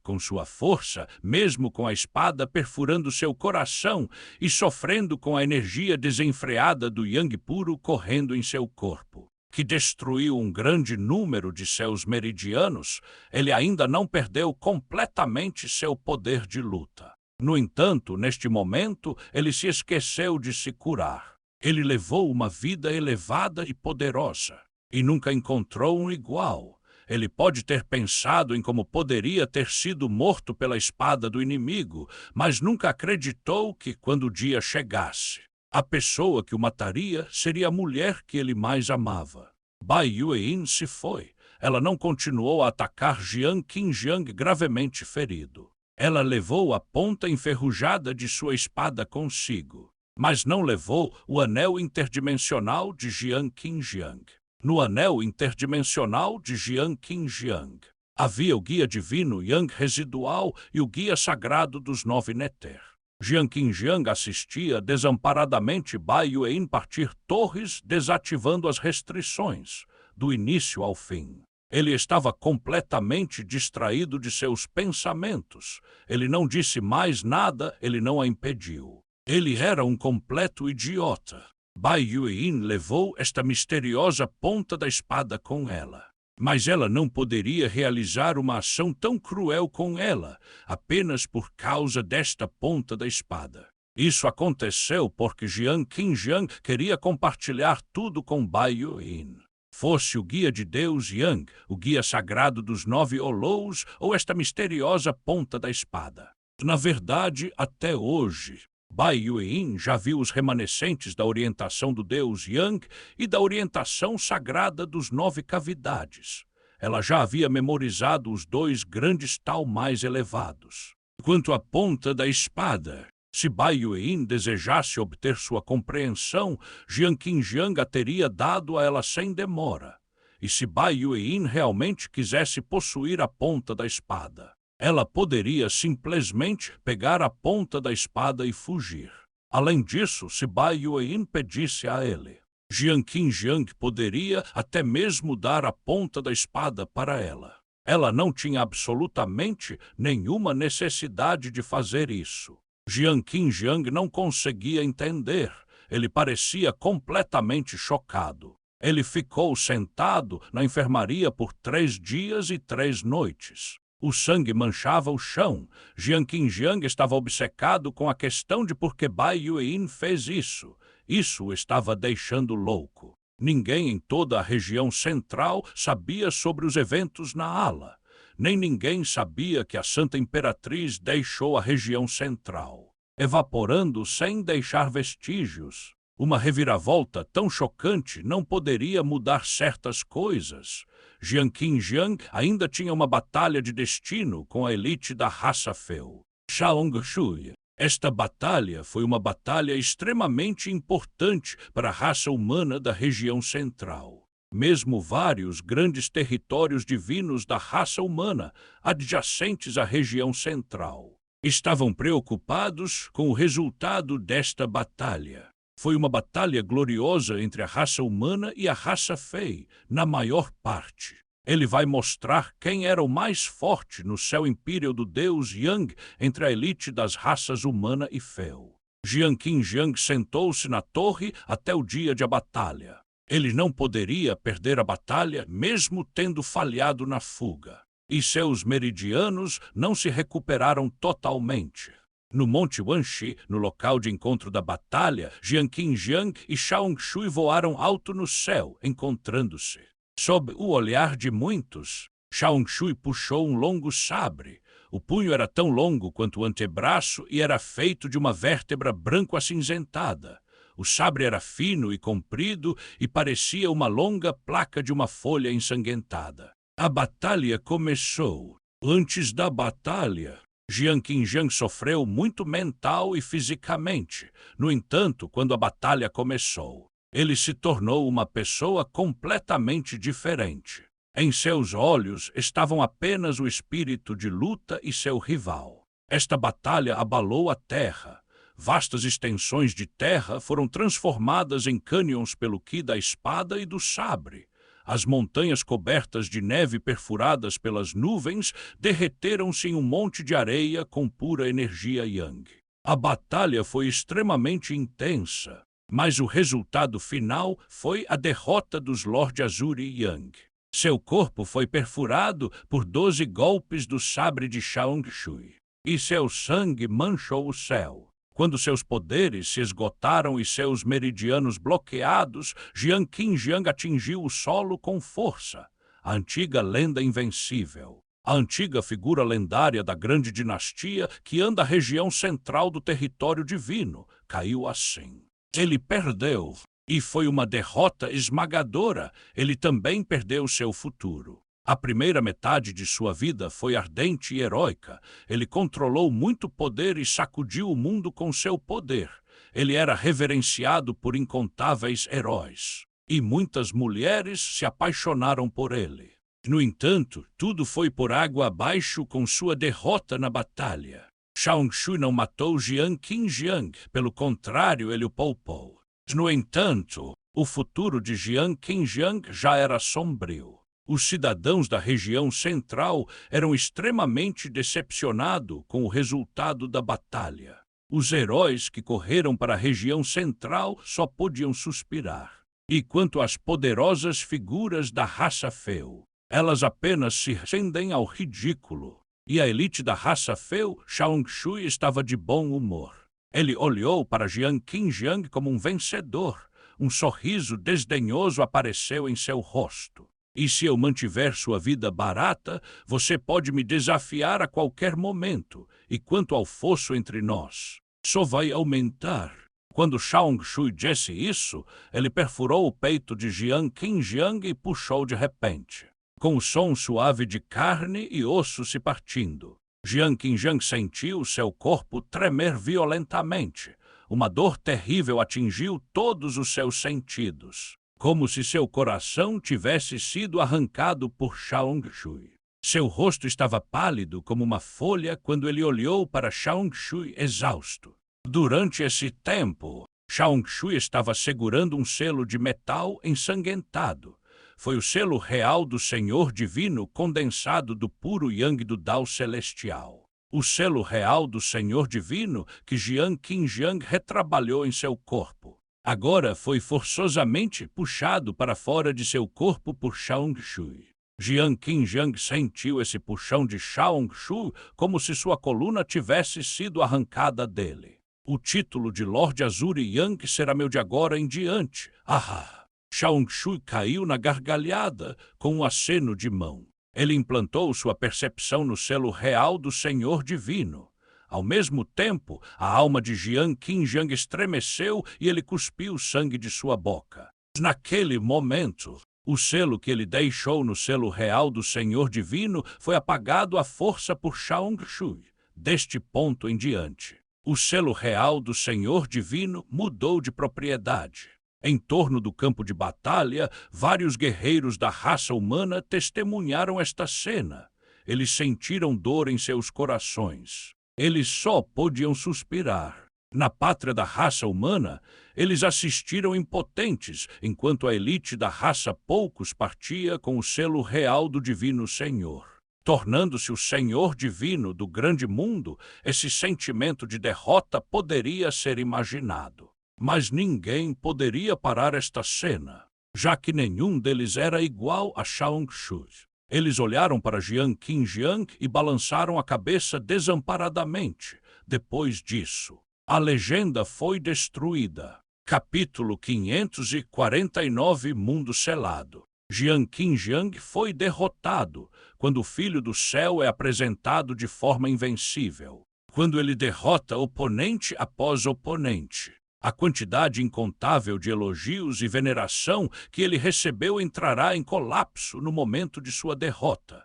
Com sua força, mesmo com a espada perfurando seu coração e sofrendo com a energia desenfreada do Yang puro correndo em seu corpo, que destruiu um grande número de seus meridianos, ele ainda não perdeu completamente seu poder de luta. No entanto, neste momento, ele se esqueceu de se curar. Ele levou uma vida elevada e poderosa, e nunca encontrou um igual. Ele pode ter pensado em como poderia ter sido morto pela espada do inimigo, mas nunca acreditou que, quando o dia chegasse, a pessoa que o mataria seria a mulher que ele mais amava. Bai Yueyin se foi. Ela não continuou a atacar Jiang Qinjiang gravemente ferido. Ela levou a ponta enferrujada de sua espada consigo, mas não levou o anel interdimensional de Jiang Qinjiang. No anel interdimensional de Jiang Qinjiang havia o guia divino Yang residual e o guia sagrado dos 9 Nether. Jiang Qinjiang assistia desamparadamente Bai Yueyin partir torres, desativando as restrições, do início ao fim. Ele estava completamente distraído de seus pensamentos. Ele não disse mais nada, ele não a impediu. Ele era um completo idiota. Bai Yueyin levou esta misteriosa ponta da espada com ela. Mas ela não poderia realizar uma ação tão cruel com ela, apenas por causa desta ponta da espada. Isso aconteceu porque Jiang Qinjiang queria compartilhar tudo com Bai Yueyin. Fosse o guia de Deus Yang, o guia sagrado dos 9 Olous, ou esta misteriosa ponta da espada. Na verdade, até hoje, Bai Yueyin já viu os remanescentes da orientação do deus Yang e da orientação sagrada dos 9 cavidades. Ela já havia memorizado os 2 grandes tal mais elevados. Quanto à ponta da espada, se Bai Yueyin desejasse obter sua compreensão, Jiang Qinjiang a teria dado a ela sem demora. E se Bai Yueyin realmente quisesse possuir a ponta da espada, ela poderia simplesmente pegar a ponta da espada e fugir. Além disso, se Bai Yueyin pedisse a ele, Jiang Qinjiang poderia até mesmo dar a ponta da espada para ela. Ela não tinha absolutamente nenhuma necessidade de fazer isso. Jiang Qinjiang não conseguia entender. Ele parecia completamente chocado. Ele ficou sentado na enfermaria por 3 dias e 3 noites. O sangue manchava o chão. Jiang Qinjiang estava obcecado com a questão de por que Bai Yueyin fez isso. Isso o estava deixando louco. Ninguém em toda a região central sabia sobre os eventos na ala. Nem ninguém sabia que a Santa Imperatriz deixou a região central, evaporando sem deixar vestígios. Uma reviravolta tão chocante não poderia mudar certas coisas. Jiang Qinjiang ainda tinha uma batalha de destino com a elite da raça Feu, Shaongshui. Esta batalha foi uma batalha extremamente importante para a raça humana da região central. Mesmo vários grandes territórios divinos da raça humana, adjacentes à região central, estavam preocupados com o resultado desta batalha. Foi uma batalha gloriosa entre a raça humana e a raça Fei, na maior parte. Ele vai mostrar quem era o mais forte no céu imperial do deus Yang entre a elite das raças humana e Feu. Jiang Qinjiang sentou-se na torre até o dia de a batalha. Ele não poderia perder a batalha mesmo tendo falhado na fuga. e seus meridianos não se recuperaram totalmente. No Monte Wanxi, no local de encontro da batalha, Jiang Qinjiang e Shaongshui voaram alto no céu, encontrando-se. Sob o olhar de muitos, Shaongshui puxou um longo sabre. O punho era tão longo quanto o antebraço e era feito de uma vértebra branco-acinzentada. O sabre era fino e comprido e parecia uma longa placa de uma folha ensanguentada. A batalha começou. Antes da batalha, Jiang Qinjiang sofreu muito mental e fisicamente. No entanto, quando a batalha começou, ele se tornou uma pessoa completamente diferente. Em seus olhos estavam apenas o espírito de luta e seu rival. Esta batalha abalou a terra. Vastas extensões de terra foram transformadas em cânions pelo ki da espada e do sabre. As montanhas cobertas de neve perfuradas pelas nuvens derreteram-se em um monte de areia com pura energia Yang. A batalha foi extremamente intensa, mas o resultado final foi a derrota dos Lord Azuri Yang. Seu corpo foi perfurado por 12 golpes do sabre de Shaongshui, e seu sangue manchou o céu. Quando seus poderes se esgotaram e seus meridianos bloqueados, Jiang Qinjiang atingiu o solo com força. A antiga lenda invencível. A antiga figura lendária da grande dinastia que anda a região central do território divino caiu assim. Ele perdeu, e foi uma derrota esmagadora. Ele também perdeu seu futuro. A primeira metade de sua vida foi ardente e heróica. Ele controlou muito poder e sacudiu o mundo com seu poder. Ele era reverenciado por incontáveis heróis. E muitas mulheres se apaixonaram por ele. No entanto, tudo foi por água abaixo com sua derrota na batalha. Shaongshui não matou Jiang Qinjiang, pelo contrário, ele o poupou. No entanto, o futuro de Jiang Qinjiang já era sombrio. Os cidadãos da região central eram extremamente decepcionados com o resultado da batalha. Os heróis que correram para a região central só podiam suspirar. E quanto às poderosas figuras da raça Feu, elas apenas se rendem ao ridículo. E a elite da raça Feu, Shaongshui, estava de bom humor. Ele olhou para Jiang Qinjiang como um vencedor. Um sorriso desdenhoso apareceu em seu rosto. E se eu mantiver sua vida barata, você pode me desafiar a qualquer momento. E quanto ao fosso entre nós, só vai aumentar. Quando Shaongshui disse isso, ele perfurou o peito de Jiang Qinjiang e puxou de repente, com o som suave de carne e osso se partindo. Jiang Qinjiang sentiu seu corpo tremer violentamente. Uma dor terrível atingiu todos os seus sentidos, como se seu coração tivesse sido arrancado por Shaongshui. Seu rosto estava pálido como uma folha quando ele olhou para Shaongshui exausto. Durante esse tempo, Shaongshui estava segurando um selo de metal ensanguentado. Foi o selo real do Senhor Divino condensado do puro Yang do Dao Celestial. O selo real do Senhor Divino que Jiang Qinjiang retrabalhou em seu corpo. Agora foi forçosamente puxado para fora de seu corpo por Shaongshui. Jiang Qinjiang sentiu esse puxão de Shaongshui como se sua coluna tivesse sido arrancada dele. O título de Lord Azuri Yang será meu de agora em diante. Ah! Shaongshui caiu na gargalhada com um aceno de mão. Ele implantou sua percepção no selo real do Senhor Divino. Ao mesmo tempo, a alma de Jiang Qinjiang estremeceu e ele cuspiu sangue de sua boca. Naquele momento, o selo que ele deixou no selo real do Senhor Divino foi apagado à força por Shaongshui. Deste ponto em diante, o selo real do Senhor Divino mudou de propriedade. Em torno do campo de batalha, vários guerreiros da raça humana testemunharam esta cena. Eles sentiram dor em seus corações. Eles só podiam suspirar. Na pátria da raça humana, eles assistiram impotentes, enquanto a elite da raça poucos partia com o selo real do Divino Senhor. Tornando-se o Senhor Divino do grande mundo, esse sentimento de derrota poderia ser imaginado. Mas ninguém poderia parar esta cena, já que nenhum deles era igual a Shaongshui. Eles olharam para Jiang Qinjiang e balançaram a cabeça desamparadamente. Depois disso, a legenda foi destruída. Capítulo 549 Mundo Selado. Jiang Qinjiang foi derrotado quando o Filho do Céu é apresentado de forma invencível. Quando ele derrota oponente após oponente, a quantidade incontável de elogios e veneração que ele recebeu entrará em colapso no momento de sua derrota.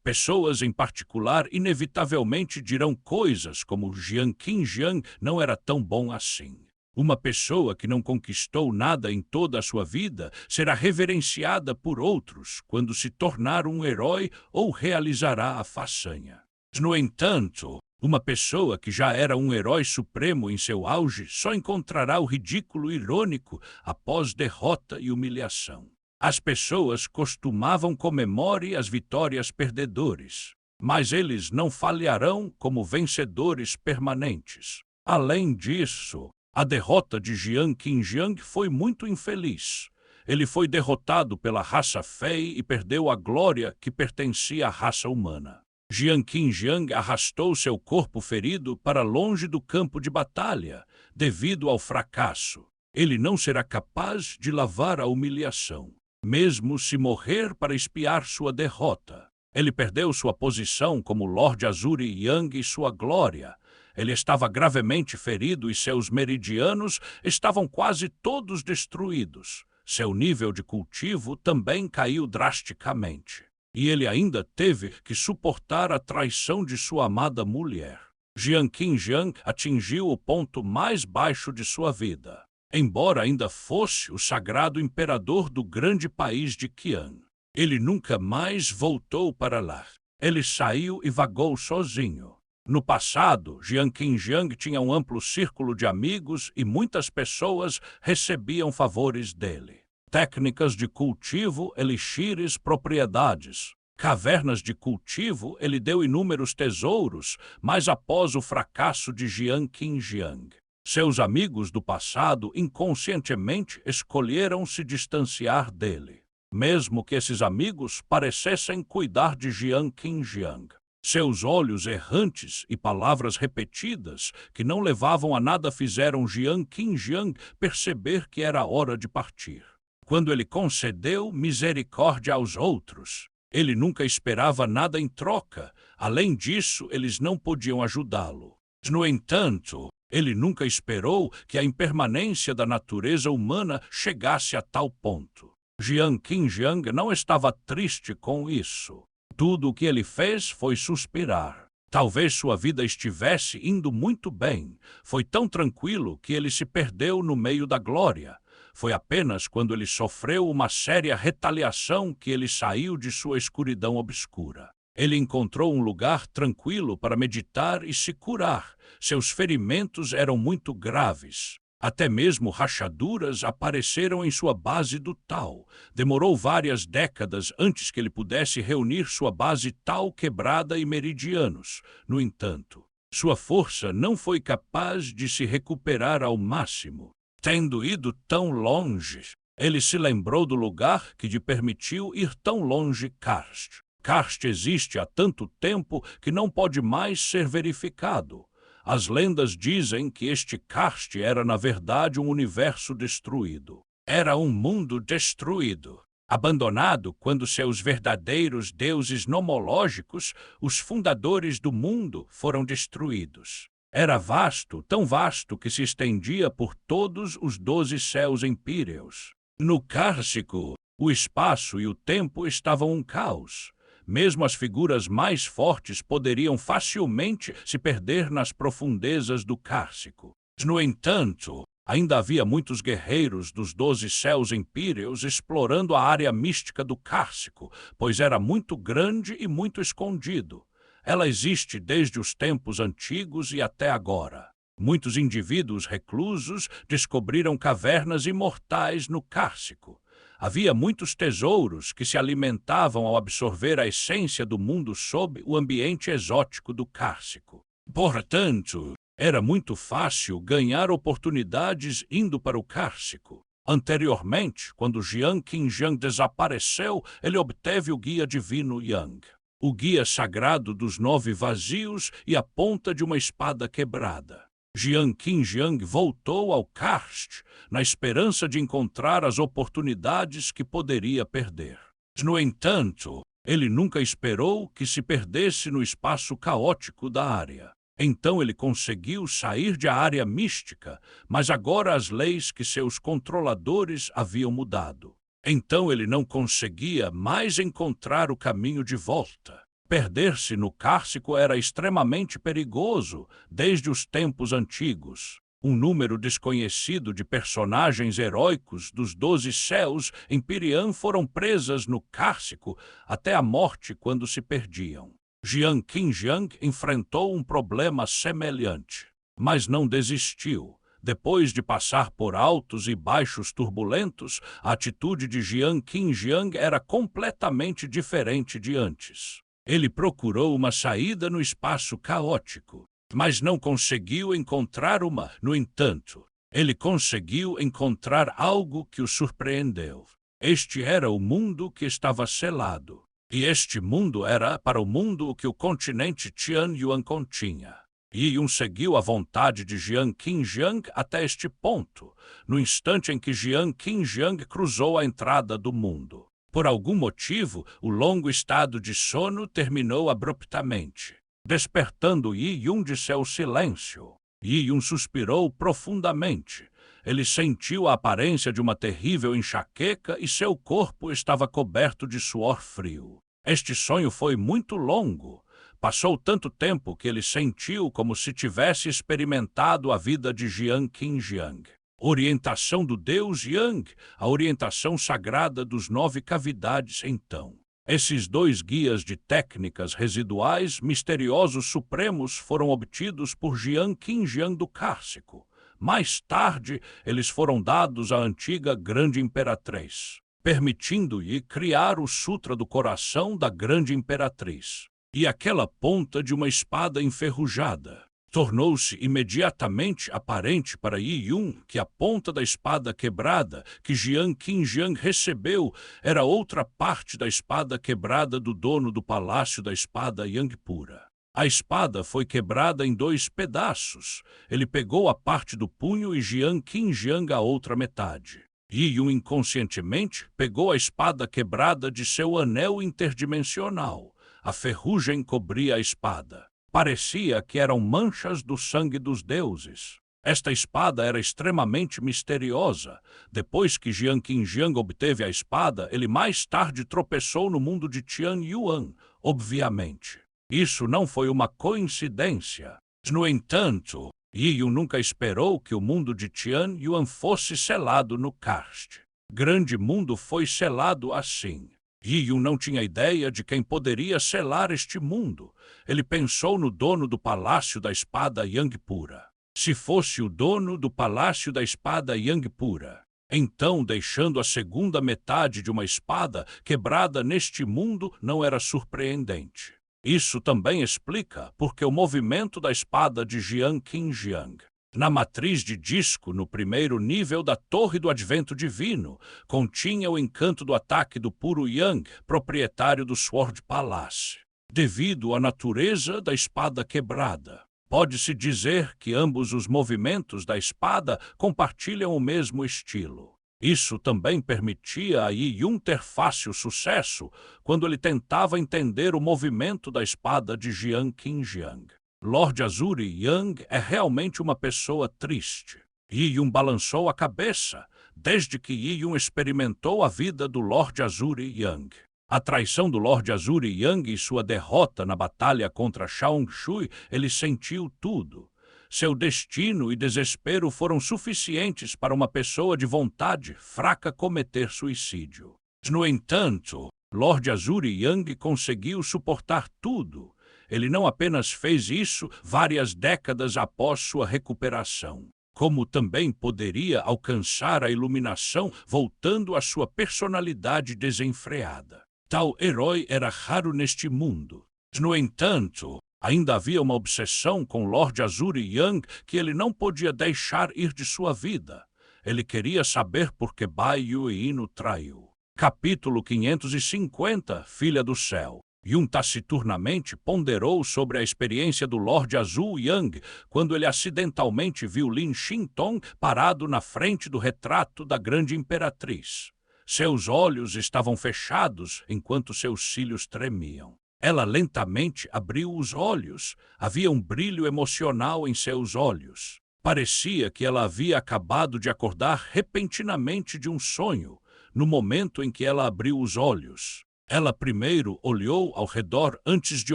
Pessoas em particular inevitavelmente dirão coisas como Jiang Qinjiang não era tão bom assim. Uma pessoa que não conquistou nada em toda a sua vida será reverenciada por outros quando se tornar um herói ou realizará a façanha. No entanto, uma pessoa que já era um herói supremo em seu auge só encontrará o ridículo irônico após derrota e humilhação. As pessoas costumavam comemorar as vitórias perdedores, mas eles não falharão como vencedores permanentes. Além disso, a derrota de Jiang Qinjiang foi muito infeliz. Ele foi derrotado pela raça Fei e perdeu a glória que pertencia à raça humana. Jiang Qinjiang arrastou seu corpo ferido para longe do campo de batalha, devido ao fracasso. Ele não será capaz de lavar a humilhação, mesmo se morrer para expiar sua derrota. Ele perdeu sua posição como Lorde Azuri Yang e sua glória. Ele estava gravemente ferido e seus meridianos estavam quase todos destruídos. Seu nível de cultivo também caiu drasticamente. E ele ainda teve que suportar a traição de sua amada mulher. Jiang Qinjiang atingiu o ponto mais baixo de sua vida, embora ainda fosse o sagrado imperador do grande país de Qian. Ele nunca mais voltou para lá. Ele saiu e vagou sozinho. No passado, Jiang Qinjiang tinha um amplo círculo de amigos e muitas pessoas recebiam favores dele. Técnicas de cultivo, elixires, propriedades. Cavernas de cultivo, ele deu inúmeros tesouros, mas após o fracasso de Jiang Qinjiang, seus amigos do passado inconscientemente escolheram se distanciar dele, mesmo que esses amigos parecessem cuidar de Jiang Qinjiang. Seus olhos errantes e palavras repetidas que não levavam a nada fizeram Jiang Qinjiang perceber que era hora de partir. Quando ele concedeu misericórdia aos outros, ele nunca esperava nada em troca. Além disso, eles não podiam ajudá-lo. No entanto, ele nunca esperou que a impermanência da natureza humana chegasse a tal ponto. Jiang Qinjiang não estava triste com isso. Tudo o que ele fez foi suspirar. Talvez sua vida estivesse indo muito bem. Foi tão tranquilo que ele se perdeu no meio da glória. Foi apenas quando ele sofreu uma séria retaliação que ele saiu de sua escuridão obscura. Ele encontrou um lugar tranquilo para meditar e se curar. Seus ferimentos eram muito graves. Até mesmo rachaduras apareceram em sua base do Tao. Demorou várias décadas antes que ele pudesse reunir sua base Tao quebrada e meridianos. No entanto, sua força não foi capaz de se recuperar ao máximo. Tendo ido tão longe, ele se lembrou do lugar que lhe permitiu ir tão longe Karst. Karst existe há tanto tempo que não pode mais ser verificado. As lendas dizem que este Karst era, na verdade, um universo destruído. Era um mundo destruído, abandonado quando seus verdadeiros deuses nomológicos, os fundadores do mundo, foram destruídos. Era vasto, tão vasto que se estendia por todos os 12 céus empíreos. No Cárcico, o espaço e o tempo estavam um caos. Mesmo as figuras mais fortes poderiam facilmente se perder nas profundezas do Cárcico. No entanto, ainda havia muitos guerreiros dos 12 céus empíreos explorando a área mística do Cárcico, pois era muito grande e muito escondido. Ela existe desde os tempos antigos e até agora. Muitos indivíduos reclusos descobriram cavernas imortais no Cárcico. Havia muitos tesouros que se alimentavam ao absorver a essência do mundo sob o ambiente exótico do Cárcico. Portanto, era muito fácil ganhar oportunidades indo para o Cárcico. Anteriormente, quando Jiang Qinjiang desapareceu, ele obteve o guia divino Yang, o guia sagrado dos 9 vazios e a ponta de uma espada quebrada. Jiang Qinjiang voltou ao Karst na esperança de encontrar as oportunidades que poderia perder. No entanto, ele nunca esperou que se perdesse no espaço caótico da área. Então ele conseguiu sair da área mística, mas agora as leis que seus controladores haviam mudado. Então ele não conseguia mais encontrar o caminho de volta. Perder-se no Cárcico era extremamente perigoso desde os tempos antigos. Um número desconhecido de personagens heróicos dos 12 céus em Pirian foram presas no Cárcico até a morte quando se perdiam. Jiang Qinjiang enfrentou um problema semelhante, mas não desistiu. Depois de passar por altos e baixos turbulentos, a atitude de Jiang Qinjiang era completamente diferente de antes. Ele procurou uma saída no espaço caótico, mas não conseguiu encontrar uma. No entanto, ele conseguiu encontrar algo que o surpreendeu. Este era o mundo que estava selado. E este mundo era para o mundo o que o continente Tianyuan continha. Yiyun seguiu a vontade de Jiang Qinjiang até este ponto, no instante em que Jiang Qinjiang cruzou a entrada do mundo. Por algum motivo, o longo estado de sono terminou abruptamente, despertando Yiyun de seu silêncio. Yiyun suspirou profundamente. Ele sentiu a aparência de uma terrível enxaqueca e seu corpo estava coberto de suor frio. Este sonho foi muito longo. Passou tanto tempo que ele sentiu como se tivesse experimentado a vida de Jiang Qinjiang. Orientação do deus Yang, a orientação sagrada dos 9 cavidades então. Esses 2 guias de técnicas residuais misteriosos supremos foram obtidos por Jiang Qinjiang do Cárcico. Mais tarde, eles foram dados à antiga Grande Imperatriz, permitindo-lhe criar o Sutra do Coração da Grande Imperatriz. E aquela ponta de uma espada enferrujada. Tornou-se imediatamente aparente para Yiyun que a ponta da espada quebrada que Jiang Qinjiang recebeu era outra parte da espada quebrada do dono do Palácio da Espada Yangpura. A espada foi quebrada em 2 pedaços. Ele pegou a parte do punho e Jiang Qinjiang a outra metade. Yiyun inconscientemente pegou a espada quebrada de seu anel interdimensional. A ferrugem cobria a espada. Parecia que eram manchas do sangue dos deuses. Esta espada era extremamente misteriosa. Depois que Jiang Qinjiang obteve a espada, ele mais tarde tropeçou no mundo de Tianyuan, obviamente. Isso não foi uma coincidência. No entanto, Yiyun nunca esperou que o mundo de Tianyuan fosse selado no Karst. Grande mundo foi selado assim. Yiyun não tinha ideia de quem poderia selar este mundo. Ele pensou no dono do Palácio da Espada Yangpura. Se fosse o dono do Palácio da Espada Yangpura, então deixando a segunda metade de uma espada quebrada neste mundo não era surpreendente. Isso também explica porque o movimento da espada de Jiang Qinjiang, na matriz de disco no primeiro nível da Torre do Advento Divino, continha o encanto do ataque do puro Yang, proprietário do Sword Palace. Devido à natureza da espada quebrada, pode-se dizer que ambos os movimentos da espada compartilham o mesmo estilo. Isso também permitia a Yiyun ter fácil sucesso quando ele tentava entender o movimento da espada de Jiang Qinjiang. Lord Azuri Yang é realmente uma pessoa triste. Yiyun balançou a cabeça desde que Yiyun experimentou a vida do Lord Azuri Yang. A traição do Lord Azuri Yang e sua derrota na batalha contra Shao Shui, ele sentiu tudo. Seu destino e desespero foram suficientes para uma pessoa de vontade fraca cometer suicídio. No entanto, Lord Azuri Yang conseguiu suportar tudo. Ele não apenas fez isso várias décadas após sua recuperação, como também poderia alcançar a iluminação voltando à sua personalidade desenfreada. Tal herói era raro neste mundo. No entanto, ainda havia uma obsessão com Lord Azuri Yang que ele não podia deixar ir de sua vida. Ele queria saber por que Bai Yuin o traiu. Capítulo 550, Filha do Céu. Yun taciturnamente ponderou sobre a experiência do Lorde Azul Yang quando ele acidentalmente viu Lin Xintong parado na frente do retrato da grande imperatriz. Seus olhos estavam fechados enquanto seus cílios tremiam. Ela lentamente abriu os olhos. Havia um brilho emocional em seus olhos. Parecia que ela havia acabado de acordar repentinamente de um sonho, no momento em que ela abriu os olhos. Ela primeiro olhou ao redor antes de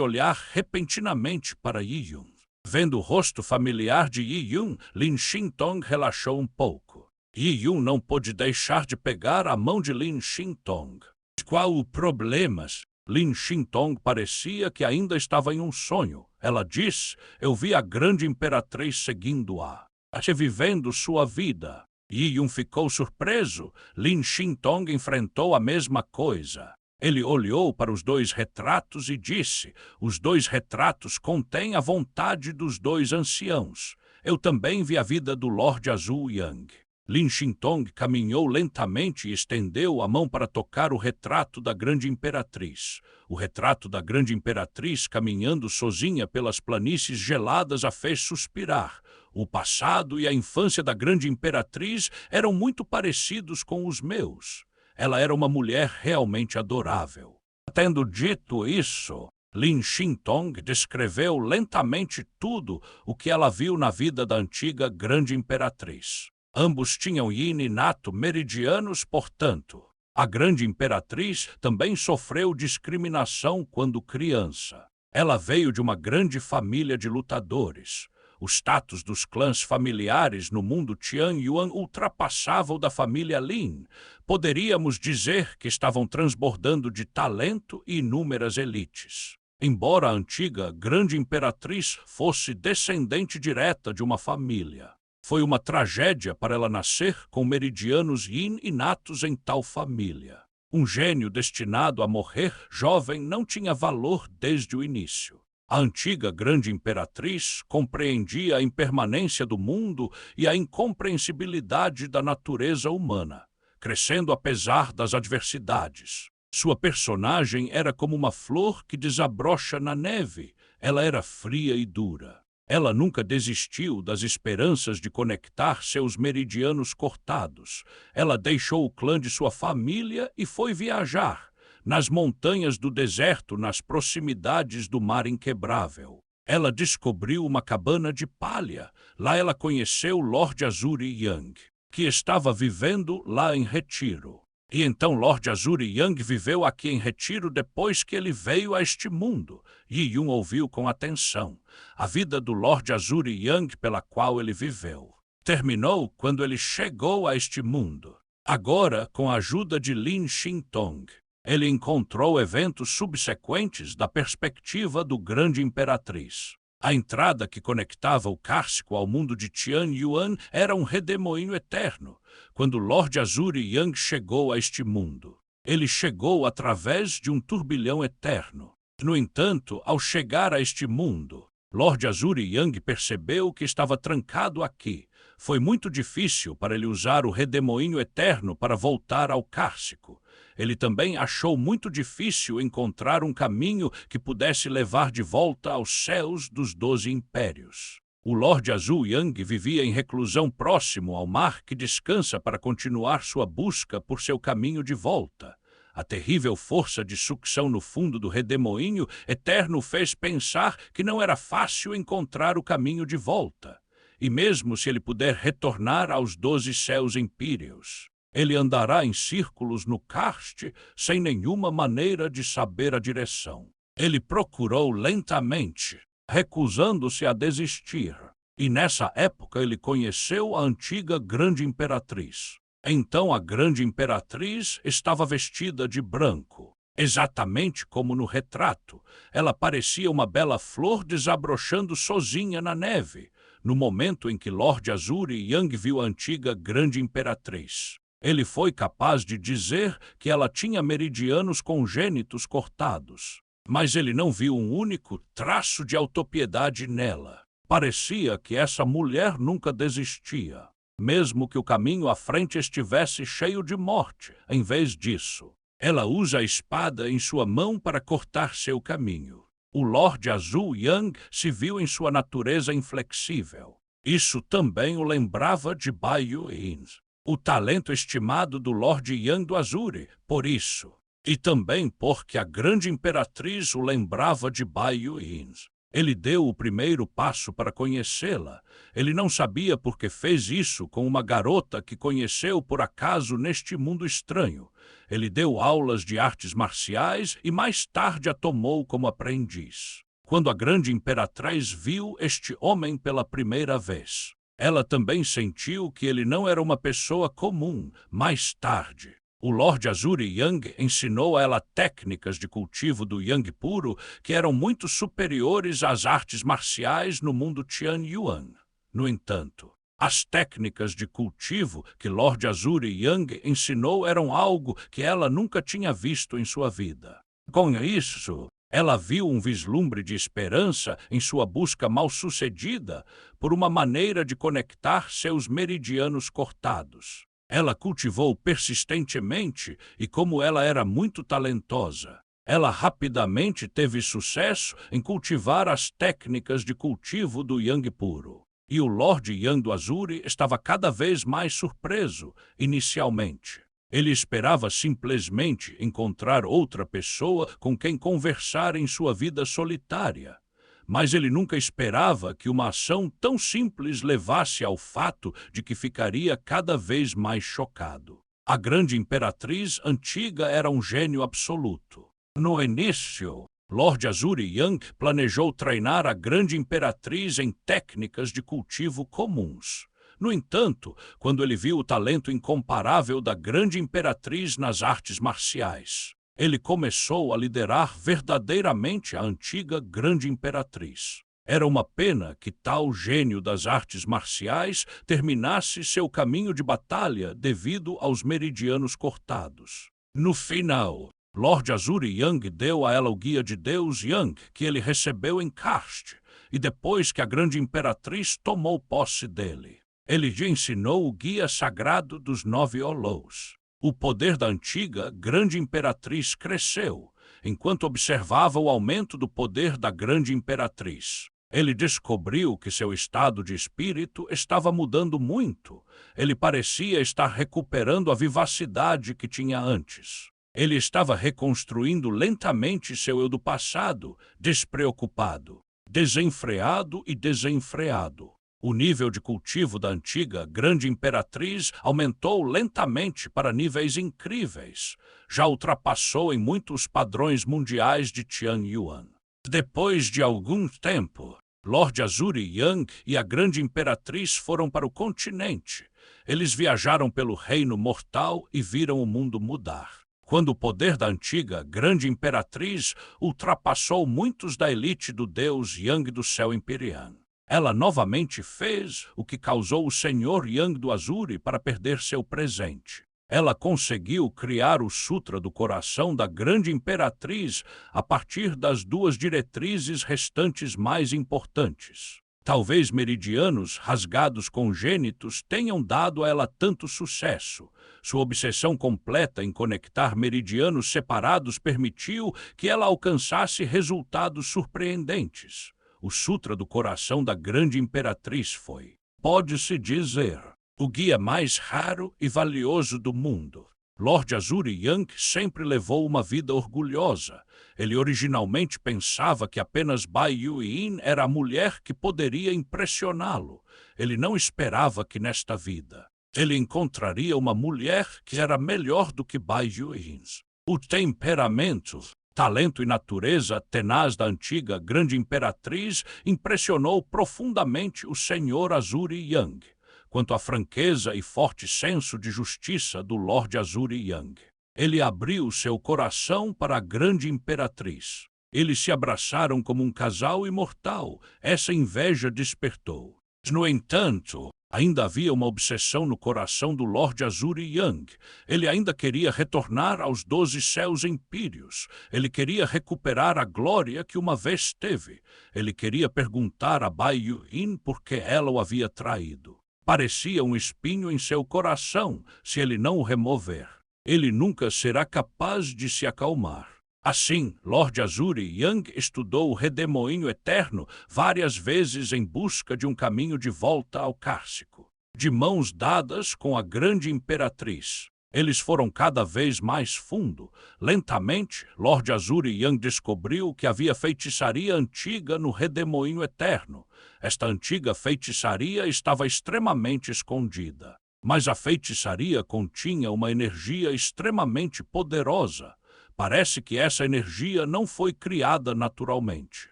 olhar repentinamente para Yi-Yun. Vendo o rosto familiar de Yi-Yun, Lin Xintong relaxou um pouco. Yi-Yun não pôde deixar de pegar a mão de Lin Xintong. Qual o problema? Lin Xintong parecia que ainda estava em um sonho. Ela disse: eu vi a grande imperatriz seguindo-a, vivendo sua vida. Yi-Yun ficou surpreso. Lin Xintong enfrentou a mesma coisa. Ele olhou para os dois retratos e disse: os dois retratos contêm a vontade dos dois anciãos. Eu também vi a vida do Lorde Azul Yang. Lin Xintong caminhou lentamente e estendeu a mão para tocar o retrato da grande imperatriz. O retrato da grande imperatriz caminhando sozinha pelas planícies geladas a fez suspirar. O passado e a infância da grande imperatriz eram muito parecidos com os meus. Ela era uma mulher realmente adorável. Tendo dito isso, Lin Xintong descreveu lentamente tudo o que ela viu na vida da antiga grande imperatriz. Ambos tinham yin inato meridianos, portanto. A grande imperatriz também sofreu discriminação quando criança. Ela veio de uma grande família de lutadores. O status dos clãs familiares no mundo Tianyuan ultrapassava o da família Lin. Poderíamos dizer que estavam transbordando de talento e inúmeras elites. Embora a antiga grande imperatriz fosse descendente direta de uma família, foi uma tragédia para ela nascer com meridianos yin inatos em tal família. Um gênio destinado a morrer jovem não tinha valor desde o início. A antiga grande imperatriz compreendia a impermanência do mundo e a incompreensibilidade da natureza humana, crescendo apesar das adversidades. Sua personagem era como uma flor que desabrocha na neve. Ela era fria e dura. Ela nunca desistiu das esperanças de conectar seus meridianos cortados. Ela deixou o clã de sua família e foi viajar nas montanhas do deserto, nas proximidades do mar inquebrável. Ela descobriu uma cabana de palha. Lá ela conheceu Lorde Azuri Yang, que estava vivendo lá em retiro. E então Lorde Azuri Yang viveu aqui em retiro depois que ele veio a este mundo. Yi-Yun ouviu com atenção. A vida do Lorde Azuri Yang pela qual ele viveu terminou quando ele chegou a este mundo. Agora, com a ajuda de Lin Xintong, ele encontrou eventos subsequentes da perspectiva do grande imperatriz. A entrada que conectava o Cárcico ao mundo de Tianyuan era um redemoinho eterno. Quando Lorde Azuri Yang chegou a este mundo, ele chegou através de um turbilhão eterno. No entanto, ao chegar a este mundo, Lorde Azuri Yang percebeu que estava trancado aqui. Foi muito difícil para ele usar o redemoinho eterno para voltar ao Cárcico. Ele também achou muito difícil encontrar um caminho que pudesse levar de volta aos céus dos 12 impérios. O Lorde Azul Yang vivia em reclusão próximo ao mar que descansa para continuar sua busca por seu caminho de volta. A terrível força de sucção no fundo do redemoinho eterno fez pensar que não era fácil encontrar o caminho de volta. E mesmo se ele puder retornar aos 12 céus impérios, ele andará em círculos no Karst sem nenhuma maneira de saber a direção. Ele procurou lentamente, recusando-se a desistir. E nessa época ele conheceu a antiga grande imperatriz. Então a grande imperatriz estava vestida de branco, exatamente como no retrato. Ela parecia uma bela flor desabrochando sozinha na neve, no momento em que Lorde Azuri Yang viu a antiga grande imperatriz. Ele foi capaz de dizer que ela tinha meridianos congênitos cortados, mas ele não viu um único traço de autopiedade nela. Parecia que essa mulher nunca desistia. mesmo que o caminho à frente estivesse cheio de morte. Em vez disso, ela usa a espada em sua mão para cortar seu caminho. O Lorde Azul Yang se viu em sua natureza inflexível. Isso também o lembrava de Bai Yuan, o talento estimado do Lorde Yang do Azure, por isso. E também porque a grande imperatriz o lembrava de Bai Yuan. Ele deu o primeiro passo para conhecê-la. Ele não sabia por que fez isso com uma garota que conheceu por acaso neste mundo estranho. Ele deu aulas de artes marciais e mais tarde a tomou como aprendiz. Quando a grande imperatriz viu este homem pela primeira vez, ela também sentiu que ele não era uma pessoa comum. Mais tarde, o Lorde Azure Yang ensinou a ela técnicas de cultivo do Yang puro que eram muito superiores às artes marciais no mundo Tian Yuan. No entanto, as técnicas de cultivo que Lorde Azure Yang ensinou eram algo que ela nunca tinha visto em sua vida. Com isso, ela viu um vislumbre de esperança em sua busca mal-sucedida por uma maneira de conectar seus meridianos cortados. Ela cultivou persistentemente e, como ela era muito talentosa, ela rapidamente teve sucesso em cultivar as técnicas de cultivo do Yang puro. E o Lorde Yang do Azure estava cada vez mais surpreso, inicialmente. Ele esperava simplesmente encontrar outra pessoa com quem conversar em sua vida solitária. Mas ele nunca esperava que uma ação tão simples levasse ao fato de que ficaria cada vez mais chocado. A grande imperatriz antiga era um gênio absoluto. No início, Lorde Azure Yang planejou treinar a grande imperatriz em técnicas de cultivo comuns. No entanto, quando ele viu o talento incomparável da grande imperatriz nas artes marciais, ele começou a liderar verdadeiramente a antiga grande imperatriz. Era uma pena que tal gênio das artes marciais terminasse seu caminho de batalha devido aos meridianos cortados. No final, Lorde Azure Yang deu a ela o guia de Deus Yang que ele recebeu em Caste, e depois que a grande imperatriz tomou posse dele, ele lhe ensinou o guia sagrado dos 9 Olous. O poder da antiga grande imperatriz cresceu, enquanto observava o aumento do poder da grande imperatriz. Ele descobriu que seu estado de espírito estava mudando muito. Ele parecia estar recuperando a vivacidade que tinha antes. Ele estava reconstruindo lentamente seu eu do passado, despreocupado, desenfreado e desenfreado. O nível de cultivo da antiga grande imperatriz aumentou lentamente para níveis incríveis. Já ultrapassou em muitos padrões mundiais de Tian Yuan. Depois de algum tempo, Lorde Azure Yang e a grande imperatriz foram para o continente. Eles viajaram pelo reino mortal e viram o mundo mudar. Quando o poder da antiga grande imperatriz ultrapassou muitos da elite do deus Yang do céu imperial, ela novamente fez o que causou o Senhor Yang do Azure para perder seu presente. Ela conseguiu criar o Sutra do Coração da Grande Imperatriz a partir das 2 diretrizes restantes mais importantes. Talvez meridianos rasgados congênitos tenham dado a ela tanto sucesso. Sua obsessão completa em conectar meridianos separados permitiu que ela alcançasse resultados surpreendentes. O Sutra do Coração da Grande Imperatriz foi, pode-se dizer, o guia mais raro e valioso do mundo. Lorde Azure Yang sempre levou uma vida orgulhosa. Ele originalmente pensava que apenas Bai Yuan era a mulher que poderia impressioná-lo. Ele não esperava que nesta vida ele encontraria uma mulher que era melhor do que Bai Yuan. O temperamento, talento e natureza tenaz da antiga grande imperatriz impressionou profundamente o Senhor Azure Yang, quanto à franqueza e forte senso de justiça do Lorde Azure Yang. Ele abriu seu coração para a grande imperatriz. Eles se abraçaram como um casal imortal. Essa inveja despertou. No entanto, ainda havia uma obsessão no coração do Lorde Azure Yang. Ele ainda queria retornar aos 12 céus empíreos. Ele queria recuperar a glória que uma vez teve. Ele queria perguntar a Bai Yuan por que ela o havia traído. Parecia um espinho em seu coração se ele não o remover. Ele nunca será capaz de se acalmar. Assim, Lord Azuri Yang estudou o redemoinho eterno várias vezes em busca de um caminho de volta ao Cárcico. De mãos dadas com a grande imperatriz, eles foram cada vez mais fundo. Lentamente, Lord Azuri Yang descobriu que havia feitiçaria antiga no redemoinho eterno. Esta antiga feitiçaria estava extremamente escondida. Mas a feitiçaria continha uma energia extremamente poderosa. Parece que essa energia não foi criada naturalmente.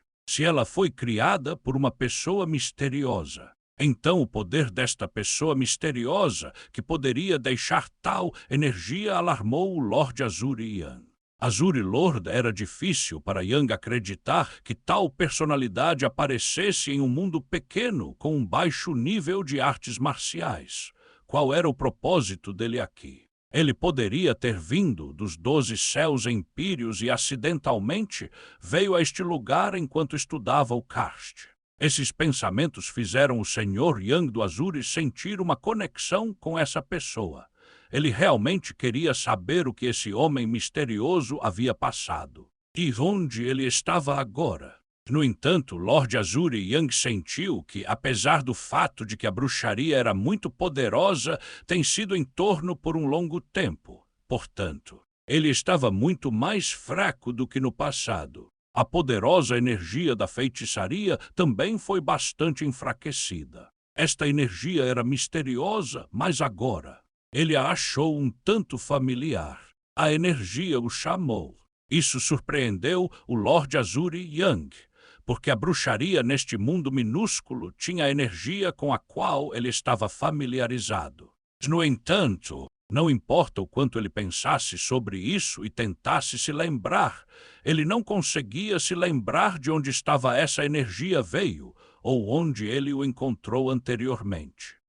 Se ela foi criada por uma pessoa misteriosa, então o poder desta pessoa misteriosa que poderia deixar tal energia alarmou o Lord Azuri Yang. Azuri Lord era difícil para Yang acreditar que tal personalidade aparecesse em um mundo pequeno com um baixo nível de artes marciais. Qual era o propósito dele aqui? Ele poderia ter vindo dos 12 céus empíreos e acidentalmente veio a este lugar enquanto estudava o Karst. Esses pensamentos fizeram o Senhor Yang do Azuri sentir uma conexão com essa pessoa. Ele realmente queria saber o que esse homem misterioso havia passado. E onde ele estava agora? No entanto, Lord Azuri Yang sentiu que, apesar do fato de que a bruxaria era muito poderosa, tem sido em torno por um longo tempo. Portanto, ele estava muito mais fraco do que no passado. A poderosa energia da feitiçaria também foi bastante enfraquecida. Esta energia era misteriosa, mas agora ele a achou um tanto familiar. A energia o chamou. Isso surpreendeu o Lord Azuri Yang, porque a bruxaria neste mundo minúsculo tinha a energia com a qual ele estava familiarizado. No entanto, não importa o quanto ele pensasse sobre isso e tentasse se lembrar, ele não conseguia se lembrar de onde estava essa energia veio ou onde ele o encontrou anteriormente.